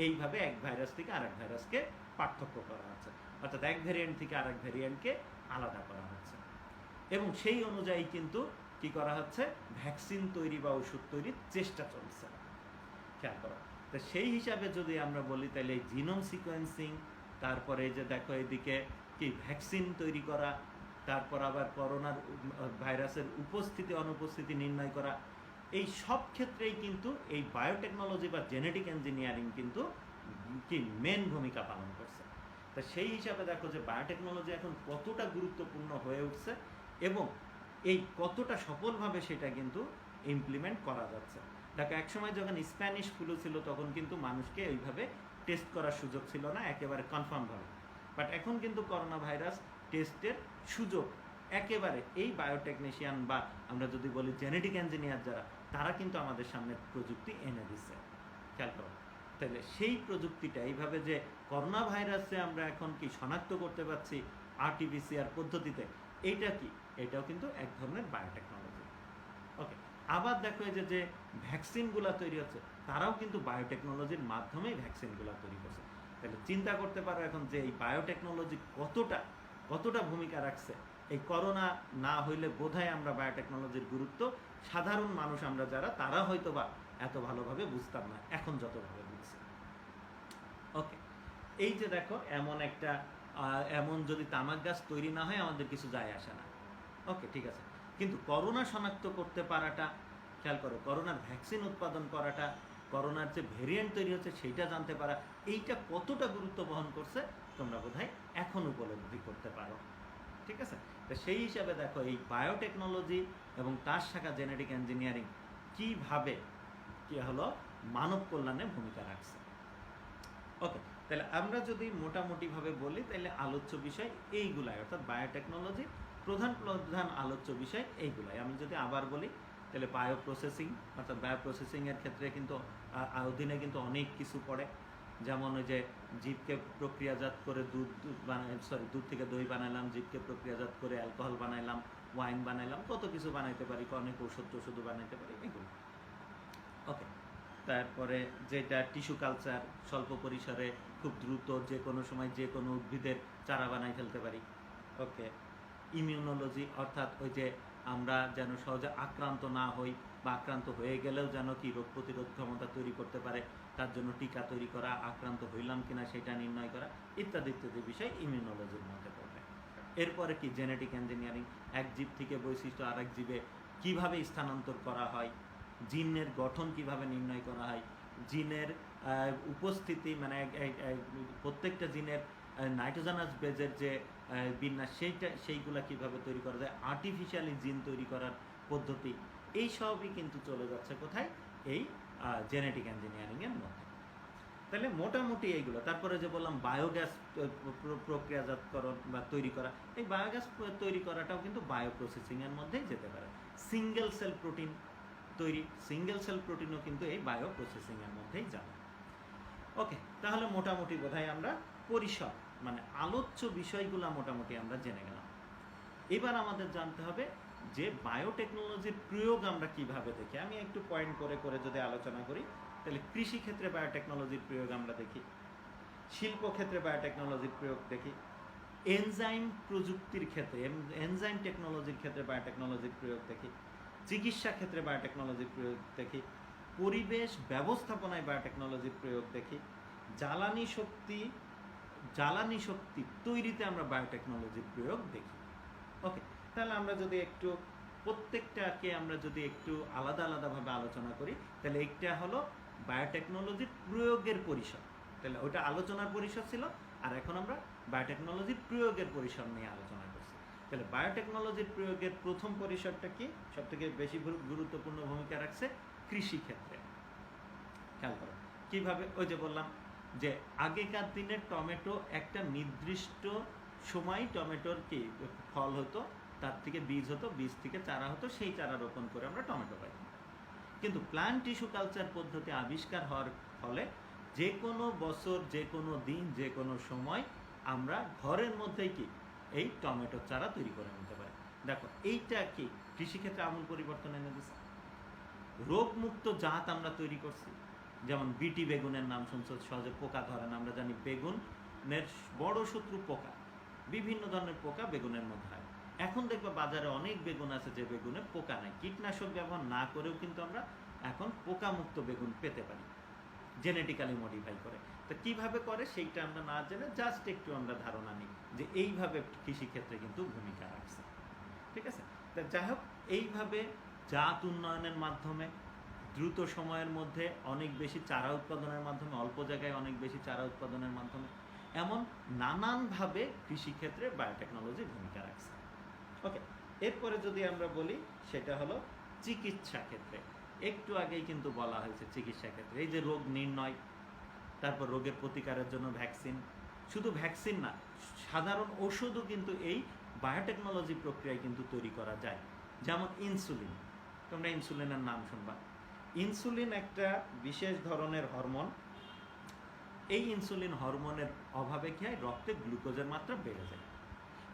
এইভাবে এক ভাইরাস থেকে আরেক ভাইরাসকে পার্থক্য করা হচ্ছে, অর্থাৎ এক ভেরিয়েন্ট থেকে আরেক ভেরিয়েন্টকে আলাদা করা হচ্ছে। এবং সেই অনুযায়ী কিন্তু কি করা হচ্ছে, ভ্যাকসিন তৈরি বা ওষুধ তৈরির চেষ্টা চলছে। খেয়াল করো, তো সেই হিসাবে যদি আমরা বলি তাহলে জিনোম সিকোয়েন্সিং, তারপরে যে দেখো এদিকে কি ভ্যাকসিন তৈরি করা, তারপর আবার করোনার ভাইরাসের উপস্থিতি অনুপস্থিতি নির্ণয় করা, এই সব ক্ষেত্রেই কিন্তু এই বায়োটেকনোলজি বা জেনেটিক ইঞ্জিনিয়ারিং কিন্তু কি মেন ভূমিকা পালন করছে। তা সেই হিসাবে দেখো যে বায়োটেকনোলজি এখন কতটা গুরুত্বপূর্ণ হয়ে উঠছে এবং এই কতটা সফলভাবে সেটা কিন্তু ইমপ্লিমেন্ট করা যাচ্ছে। দেখো একসময় যখন স্প্যানিশ ফ্লু ছিল তখন কিন্তু মানুষকে ওইভাবে টেস্ট করার সুযোগ ছিল না একেবারে কনফার্মভাবে, বাট এখন কিন্তু করোনা ভাইরাস টেস্টের সুযোগ একেবারে এই বায়োটেকনিশিয়ান বা আমরা যদি বলি জেনেটিক ইঞ্জিনিয়ার যারা, তারা কিন্তু আমাদের সামনে প্রযুক্তি এনে দিচ্ছে। খেয়াল করো, তাহলে সেই প্রযুক্তিটা এইভাবে যে করোনা ভাইরাসে আমরা এখন কি শনাক্ত করতে পারছি আরটিপিসিআর পদ্ধতিতে, এইটা কি, এটাও কিন্তু এক ধরনের বায়োটেকনোলজি। ওকে, আবার দেখো এই যে ভ্যাকসিনগুলো তৈরি হচ্ছে, তারাও কিন্তু বায়োটেকনোলজির মাধ্যমেই ভ্যাকসিনগুলো তৈরি করছে। তাহলে চিন্তা করতে পারো এখন যে এই বায়োটেকনোলজি কতটা ভূমিকা রাখছে। এই করোনা না হইলে বোধহয় আমরা বায়োটেকনোলজির গুরুত্ব সাধারণ মানুষ আমরা যারা, তারা হয়তো বা এত ভালোভাবে বুঝতাম না, এখন যতভাবে বুঝছি। ওকে, এই যে দেখো এমন যদি তামাক গাছ তৈরি না হয় আমাদের কিছু যায় আসে না। ওকে, ঠিক আছে, কিন্তু করোনা শনাক্ত করতে পারাটা, খেয়াল করো, করোনার ভ্যাকসিন উৎপাদন করাটা, করোনার যে ভেরিয়েন্ট তৈরি হচ্ছে সেইটা জানতে পারা, এইটা কতটা গুরুত্ব বহন করছে তোমরা বোধহয় এখন উপলব্ধি করতে পারো। ঠিক আছে, তো সেই হিসাবে দেখো এই বায়োটেকনোলজি এবং তার শাখা জেনেটিক ইঞ্জিনিয়ারিং কীভাবে কি হলো মানব কল্যাণে ভূমিকা রাখছে। ওকে, তাহলে আমরা যদি মোটামুটিভাবে বলি তাহলে আলোচ্য বিষয় এইগুলাই, অর্থাৎ বায়োটেকনোলজি প্রধান আলোচ্য বিষয় এইগুলাই। আমি যদি আবার বলি তাহলে বায়ো প্রসেসিং, অর্থাৎ বায়ো প্রসেসিংয়ের ক্ষেত্রে কিন্তু অধীনে কিন্তু অনেক কিছু পড়ে, যেমন ওই যে জীবকে প্রক্রিয়াজাত করে দুধ থেকে দই বানাইলাম, জীবকে প্রক্রিয়াজাত করে অ্যালকোহল বানাইলাম, ওয়াইন বানাইলাম, কত কিছু বানাইতে পারি, অনেক ওষুধ বানাইতে পারি, এগুলো। ওকে, তারপরে যেটা টিস্যু কালচার, স্বল্প পরিসরে খুব দ্রুত যে কোনো সময় যে কোনো উদ্ভিদের চারা বানাই ফেলতে পারি। ওকে, ইমিউনোলজি, অর্থাৎ ওই যে আমরা যেন সহজে আক্রান্ত না হই বা আক্রান্ত হয়ে গেলেও যেন কি রোগ প্রতিরোধ ক্ষমতা তৈরি করতে পারে, তার জন্য টিকা তৈরি করা, আক্রান্ত হইলাম কিনা সেটা নির্ণয় করা, ইত্যাদি ইত্যাদি বিষয় ইমিউনোলজির মধ্যে পড়বে। এরপরে কি জেনেটিক ইঞ্জিনিয়ারিং, এক জীব থেকে বৈশিষ্ট্য আরেক জীবে কিভাবে স্থানান্তর করা হয়, জিনের গঠন কিভাবে নির্ণয় করা হয়, জিনের উপস্থিতি মানে প্রত্যেকটা জিনের নাইট্রোজেনাস বেজের যে বিন্যাস সেইগুলা কিভাবে তৈরি করা যায়, আর্টিফিশিয়ালি জিন তৈরি করার পদ্ধতি, এই সবই কিন্তু চলে যাচ্ছে কোথায়, এই জেনেটিক ইঞ্জিনিয়ারিংয়ের মধ্যে। তাহলে মোটামুটি এইগুলো। তারপরে যে বললাম বায়োগ্যাস প্রক্রিয়াজাতকরণ বা তৈরি করা, এই বায়োগ্যাস তৈরি করাটাও কিন্তু বায়ো প্রসেসিংয়ের মধ্যেই যেতে পারে। সিঙ্গেল সেল প্রোটিন তৈরি, সিঙ্গেল সেল প্রোটিনও কিন্তু এই বায়ো প্রসেসিংয়ের মধ্যেই যাবে। ওকে, তাহলে মোটামুটি বোধহয় আমরা পরিসর মানে আলোচ্য বিষয়গুলো মোটামুটি আমরা জেনে গেলাম। এবার আমাদের জানতে হবে যে বায়োটেকনোলজির প্রয়োগ আমরা কিভাবে দেখি। আমি একটু পয়েন্ট করে করে যদি আলোচনা করি, তাহলে কৃষিক্ষেত্রে বায়োটেকনোলজির প্রয়োগ আমরা দেখি, শিল্পক্ষেত্রে বায়োটেকনোলজির প্রয়োগ দেখি, এনজাইম প্রযুক্তির ক্ষেত্রে এনজাইম টেকনোলজির ক্ষেত্রে বায়োটেকনোলজির প্রয়োগ দেখি, চিকিৎসা ক্ষেত্রে বায়োটেকনোলজির প্রয়োগ দেখি, পরিবেশ ব্যবস্থাপনায় বায়োটেকনোলজির প্রয়োগ দেখি, জ্বালানি শক্তি তৈরিতে আমরা বায়োটেকনোলজির প্রয়োগ দেখি। ওকে, তাহলে আমরা যদি একটু প্রত্যেকটাকে আমরা যদি একটু আলাদা আলাদাভাবে আলোচনা করি, তাহলে একটা হলো বায়োটেকনোলজির প্রয়োগের পরিসর, তাহলে ওটা আলোচনার পরিসর ছিল, আর এখন আমরা বায়োটেকনোলজির প্রয়োগের পরিসর নিয়ে আলোচনা করছি। তাহলে বায়োটেকনোলজির প্রয়োগের প্রথম পরিসরটা কি, সবথেকে বেশি গুরুত্বপূর্ণ ভূমিকা রাখছে কৃষিক্ষেত্রে। খেয়াল করো কীভাবে, ওই যে বললাম যে আগেকার দিনের টমেটো একটা নির্দিষ্ট সময় টমেটোর কি ফল হতো, তার থেকে বীজ হতো, বীজ থেকে চারা হতো, সেই চারা রোপণ করে আমরা টমেটো পাই। কিন্তু প্লান্ট টিস্যু কালচার পদ্ধতি আবিষ্কার হওয়ার ফলে যে কোনো বছর, যে কোনো দিন, যে কোনো সময় আমরা ঘরের মধ্যেই কি এই টমেটোর চারা তৈরি করে নিতে পারি। দেখো এইটা কি কৃষিক্ষেত্রে আমূল পরিবর্তন এনে দিচ্ছে। রোগমুক্ত জাত আমরা তৈরি করছি, যেমন বিটি বেগুনের নাম শুনছো, সহজে পোকা ধরে না। আমরা জানি বেগুনের বড় শত্রু পোকা, বিভিন্ন ধরনের পোকা বেগুনের মধ্যে হয়। এখন দেখবে বাজারে অনেক বেগুন আছে যে বেগুনে পোকা নাই, কীটনাশক ব্যবহার না করেও কিন্তু আমরা এখন পোকামুক্ত বেগুন পেতে পারি, জেনেটিক্যালি মডিফাই করে। তো কীভাবে করে সেইটা আমরা না জেনে জাস্ট একটু আমরা ধারণা নিই যে এইভাবে কৃষিক্ষেত্রে কিন্তু ভূমিকা রাখছে। ঠিক আছে, তা যাই হোক, এইভাবে জাত উন্নয়নের মাধ্যমে, দ্রুত সময়ের মধ্যে অনেক বেশি চারা উৎপাদনের মাধ্যমে, অল্প জায়গায় অনেক বেশি চারা উৎপাদনের মাধ্যমে, এমন নানানভাবে কৃষিক্ষেত্রে বায়োটেকনোলজি ভূমিকা রাখছে। ওকে, এরপরে যদি আমরা বলি সেটা হলো চিকিৎসা ক্ষেত্রে। একটু আগেই কিন্তু বলা হয়েছে চিকিৎসা ক্ষেত্রে এই যে রোগ নির্ণয়, তারপর রোগের প্রতিকারের জন্য ভ্যাকসিন, শুধু ভ্যাকসিন না, সাধারণ ওষুধও কিন্তু এই বায়োটেকনোলজি প্রক্রিয়ায় কিন্তু তৈরি করা যায়। যেমন ইনসুলিন, তোমরা ইনসুলিনের নাম শুনবা। ইনসুলিন একটা বিশেষ ধরনের হরমোন। এই ইনসুলিন হরমোনের অভাবে কি হয়, রক্তে গ্লুকোজের মাত্রা বেড়ে যায়।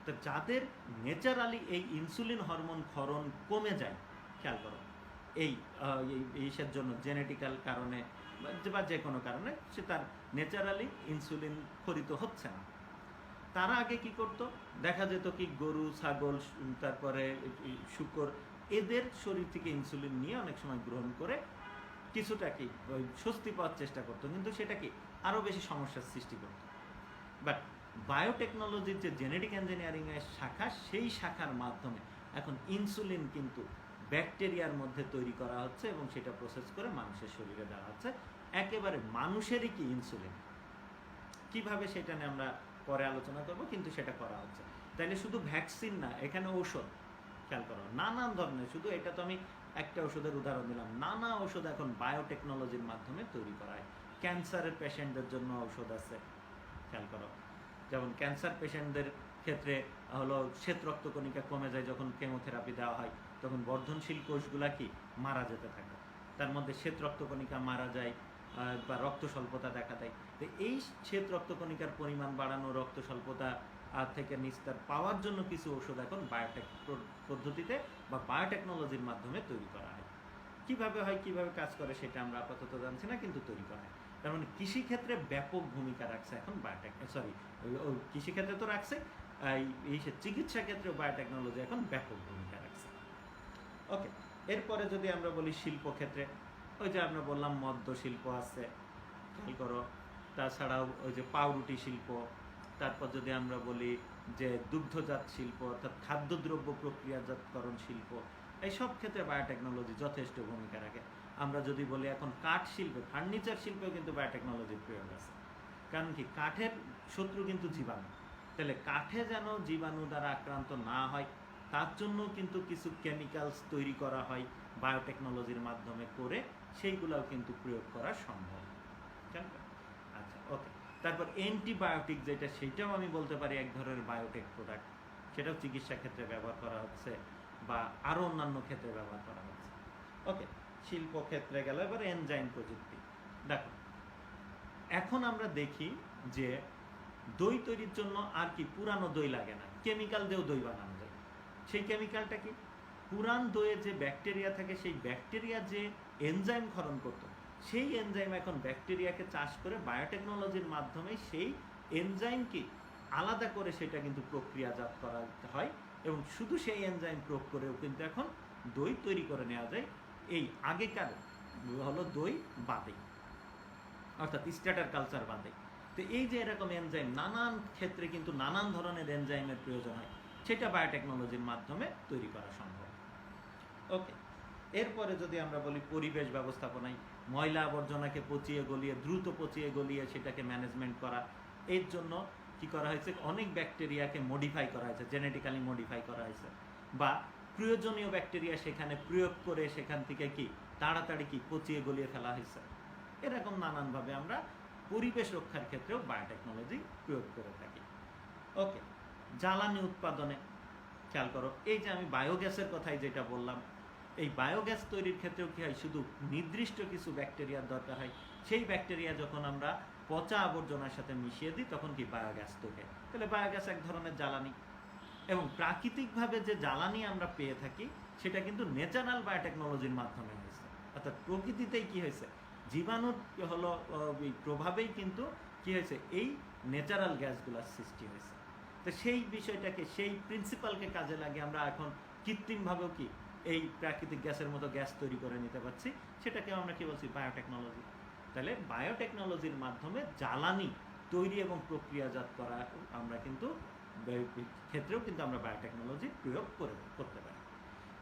তো যাদের নেচারালি এই ইনসুলিন হরমোন ক্ষরণ কমে যায়, খেয়াল করো, এইসের জন্য জেনেটিক্যাল কারণে বা যে কোনো কারণে সে তার নেচারালি ইনসুলিন ক্ষরিত হচ্ছে না, তারা আগে কি করতো, দেখা যেত কি গরু, ছাগল, তারপরে শূকর, এদের শরীর থেকে ইনসুলিন নিয়ে অনেক সময় গ্রহণ করে কিছুটা কি স্বস্তি পাওয়ার চেষ্টা করতো, কিন্তু সেটা কি আরও বেশি সমস্যার সৃষ্টি করত। বাট বায়োটেকনোলজির যে জেনেটিক ইঞ্জিনিয়ারিংয়ের শাখা, সেই শাখার মাধ্যমে এখন ইনসুলিন কিন্তু ব্যাকটেরিয়ার মধ্যে তৈরি করা হচ্ছে এবং সেটা প্রসেস করে মানুষের শরীরে দেওয়া হচ্ছে। একেবারে মানুষেরই কি ইনসুলিন, কিভাবে সেটা নিয়ে আমরা পরে আলোচনা করব, কিন্তু সেটা করা হচ্ছে। তাইলে শুধু ভ্যাকসিন না, এখানে ঔষধ, খেয়াল করো, নানান ধরনের, শুধু এটা তো আমি একটা ওষুধের উদাহরণ দিলাম, নানা ওষুধ এখন বায়োটেকনোলজির মাধ্যমে তৈরি করা হয়। ক্যান্সারের পেশেন্টদের জন্য ঔষধ আছে, খেয়াল করো, যেমন ক্যান্সার পেশেন্টদের ক্ষেত্রে হলো শ্বেত রক্তকণিকা কমে যায়, যখন কেমোথেরাপি দেওয়া হয় তখন বর্ধনশীল কোষগুলা কি মারা যেতে থাকে, তার মধ্যে শ্বেত রক্তকণিকা মারা যায় বা রক্ত স্বল্পতা দেখা দেয়। তো এই শ্বেত রক্তকণিকার পরিমাণ বাড়ানো, রক্ত স্বল্পতা থেকে নিস্তার পাওয়ার জন্য কিছু ওষুধ এখন বায়োটেক পদ্ধতিতে বা বায়োটেকনোলজির মাধ্যমে তৈরি করা হয়। কিভাবে হয়, কিভাবে কাজ করে সেটা আমরা আপাতত জানছি না, কিন্তু তৈরি করা হয়। তার মানে কৃষিক্ষেত্রে ব্যাপক ভূমিকা রাখছে এখন কৃষিক্ষেত্রে তো রাখছে, এই চিকিৎসা ক্ষেত্রে বায়োটেকনোলজি এখন ব্যাপক ভূমিকা রাখছে। ওকে, এরপরে যদি আমরা বলি শিল্পক্ষেত্রে, ওই যে আমরা বললাম মদ্য শিল্প আছে, খেয়াল করো, তাছাড়াও ওই যে পাউরুটি শিল্প, তারপর যদি আমরা বলি যে দুগ্ধজাত শিল্প অর্থাৎ খাদ্যদ্রব্য প্রক্রিয়াজাতকরণ শিল্প, এই সব ক্ষেত্রে বায়োটেকনোলজি যথেষ্ট ভূমিকা রাখে। আমরা যদি বলি এখন কাঠ শিল্পে, ফার্নিচার শিল্পেও কিন্তু বায়োটেকনোলজির প্রয়োগ আছে। কারণ কি, কাঠের শত্রু কিন্তু জীবাণু, তাহলে কাঠে যেন জীবাণু দ্বারা আক্রান্ত না হয় তার জন্য কিন্তু কিছু কেমিক্যালস তৈরি করা হয় বায়োটেকনোলজির মাধ্যমে করে, সেইগুলোও কিন্তু প্রয়োগ করা সম্ভব। ওকে, তারপর অ্যান্টিবায়োটিক যেটা, সেটাও আমি বলতে পারি এক ধরনের বায়োটেক প্রোডাক্ট, সেটাও চিকিৎসা ক্ষেত্রে ব্যবহার করা হচ্ছে বা আরও অন্যান্য ক্ষেত্রে ব্যবহার করা হচ্ছে। ওকে, শিল্প ক্ষেত্রে গেল। এবার এনজাইম প্রযুক্তি। দেখো, এখন আমরা দেখি যে দই তৈরির জন্য আর কি পুরানো দই লাগে না, কেমিক্যাল দিয়েও দই বানানো যায়। সেই কেমিক্যালটা কি? পুরান দইয়ে যে ব্যাকটেরিয়া থাকে, সেই ব্যাকটেরিয়া যে এনজাইম ক্ষরণ করতো, সেই এনজাইম এখন ব্যাকটেরিয়াকে চাষ করে বায়োটেকনোলজির মাধ্যমে সেই এনজাইমকে আলাদা করে সেটা কিন্তু প্রক্রিয়াজাত করা হয়, এবং শুধু সেই এনজাইম প্রয়োগ করেও কিন্তু এখন দই তৈরি করে নেওয়া যায়, এই আগেকার হলো দই বাদে, অর্থাৎ স্টার্টার কালচার বাদে। তো এই যে এরকম এনজাইম নানান ক্ষেত্রে কিন্তু নানান ধরনের এনজাইমের প্রয়োজন হয়, সেটা বায়োটেকনোলজির মাধ্যমে তৈরি করা সম্ভব। ওকে, এরপরে যদি আমরা বলি পরিবেশ ব্যবস্থাপনায়, ময়লা আবর্জনাকে পচিয়ে গলিয়ে, দ্রুত পচিয়ে গলিয়ে সেটাকে ম্যানেজমেন্ট করা, এর জন্য কি করা হয়েছে, অনেক ব্যাকটেরিয়াকে মডিফাই করা হয়েছে, জেনেটিক্যালি মডিফাই করা হয়েছে, বা প্রয়োজনীয় ব্যাকটেরিয়া সেখানে প্রয়োগ করে সেখান থেকে কি তাড়াতাড়ি কি পচিয়ে গলিয়ে ফেলা হয়েছে। এরকম নানানভাবে আমরা পরিবেশ রক্ষার ক্ষেত্রেও বায়োটেকনোলজি প্রয়োগ করে থাকি। ওকে, জ্বালানি উৎপাদনে খেয়াল করো, এই যে আমি বায়োগ্যাসের কথাই যেটা বললাম, এই বায়োগ্যাস তৈরির ক্ষেত্রেও কী হয়, শুধু নির্দিষ্ট কিছু ব্যাকটেরিয়ার দরকার হয়। সেই ব্যাকটেরিয়া যখন আমরা পচা আবর্জনার সাথে মিশিয়ে দিই, তখন কি বায়োগ্যাস তৈরি হয়। তাহলে বায়োগ্যাস এক ধরনের জ্বালানি, এবং প্রাকৃতিকভাবে যে জ্বালানি আমরা পেয়ে থাকি সেটা কিন্তু ন্যাচারাল বায়োটেকনোলজির মাধ্যমে হয়েছে, অর্থাৎ প্রকৃতিতেই কি হয়েছে, জীবাণুর হলো প্রভাবেই কিন্তু কি হয়েছে, এই ন্যাচারাল গ্যাসগুলোর সৃষ্টি হয়েছে। তো সেই বিষয়টাকে, সেই প্রিন্সিপালকে কাজে লাগিয়ে আমরা এখন কৃত্রিমভাবেও কি এই প্রাকৃতিক গ্যাসের মতো গ্যাস তৈরি করে নিতে পারছি, সেটাকেও আমরা কি বলছি, বায়োটেকনোলজি। তাহলে বায়োটেকনোলজির মাধ্যমে জ্বালানি তৈরি এবং প্রক্রিয়াজাত করা আমরা কিন্তু ক্ষেত্রেও কিন্তু আমরা বায়োটেকনোলজি প্রয়োগ করতে পারি।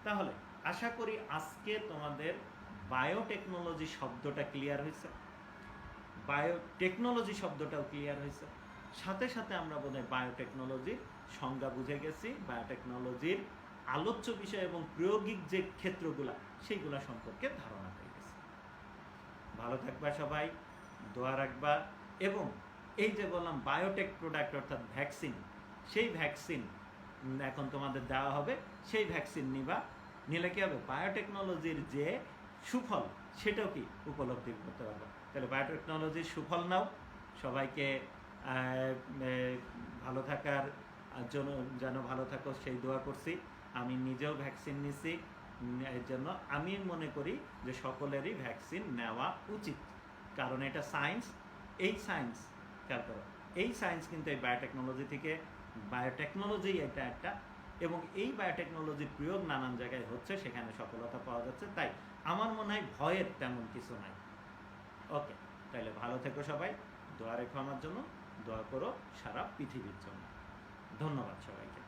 তাহলে আশা করি আজকে তোমাদের বায়োটেকনোলজি শব্দটা ক্লিয়ার হয়েছে, বায়োটেকনোলজি শব্দটাও ক্লিয়ার হয়েছে, সাথে সাথে আমরা বোধহয় বায়োটেকনোলজির সংজ্ঞা বুঝে গেছি, বায়োটেকনোলজির আলোচ্য বিষয় এবং প্রায়োগিক যে ক্ষেত্রগুলা সেইগুলা সম্পর্কে ধারণা পেয়ে গেছি। ভালো থাকবা সবাই, দোয়া রাখবা, এবং এই যে বললাম বায়োটেক প্রোডাক্ট অর্থাৎ ভ্যাকসিন, সেই ভ্যাকসিন এখন তোমাদের দেওয়া হবে, সেই ভ্যাকসিন নিবা, নিলে কি হবে, বায়োটেকনোলজির যে সুফল সেটাও কি উপলব্ধি করতে পারবে। তাহলে বায়োটেকনোলজির সুফল নাও। সবাইকে ভালো থাকার জন্য, যেন ভালো থাকো সেই দোয়া করছি। আমি নিজেও ভ্যাকসিন নিছি, এর জন্য আমি মনে করি যে সকলেরই ভ্যাকসিন নেওয়া উচিত, কারণ এটা সায়েন্স। এই সায়েন্স খেয়াল করো, এই সায়েন্স কিন্তু এই বায়োটেকনোলজি থেকে, বায়োটেকনোলজি এটা একটা, এবং এই বায়োটেকনোলজির প্রয়োগ নানান জায়গায় হচ্ছে, সেখানে সফলতা পাওয়া যাচ্ছে। তাই আমার মনে হয় ভয়ের তেমন কিছু নাই। ওকে, তাহলে ভালো থেকো সবাই, দোয়া রেখো আমার জন্য, দোয়া করো সারা পৃথিবীর জন্য। ধন্যবাদ সবাইকে।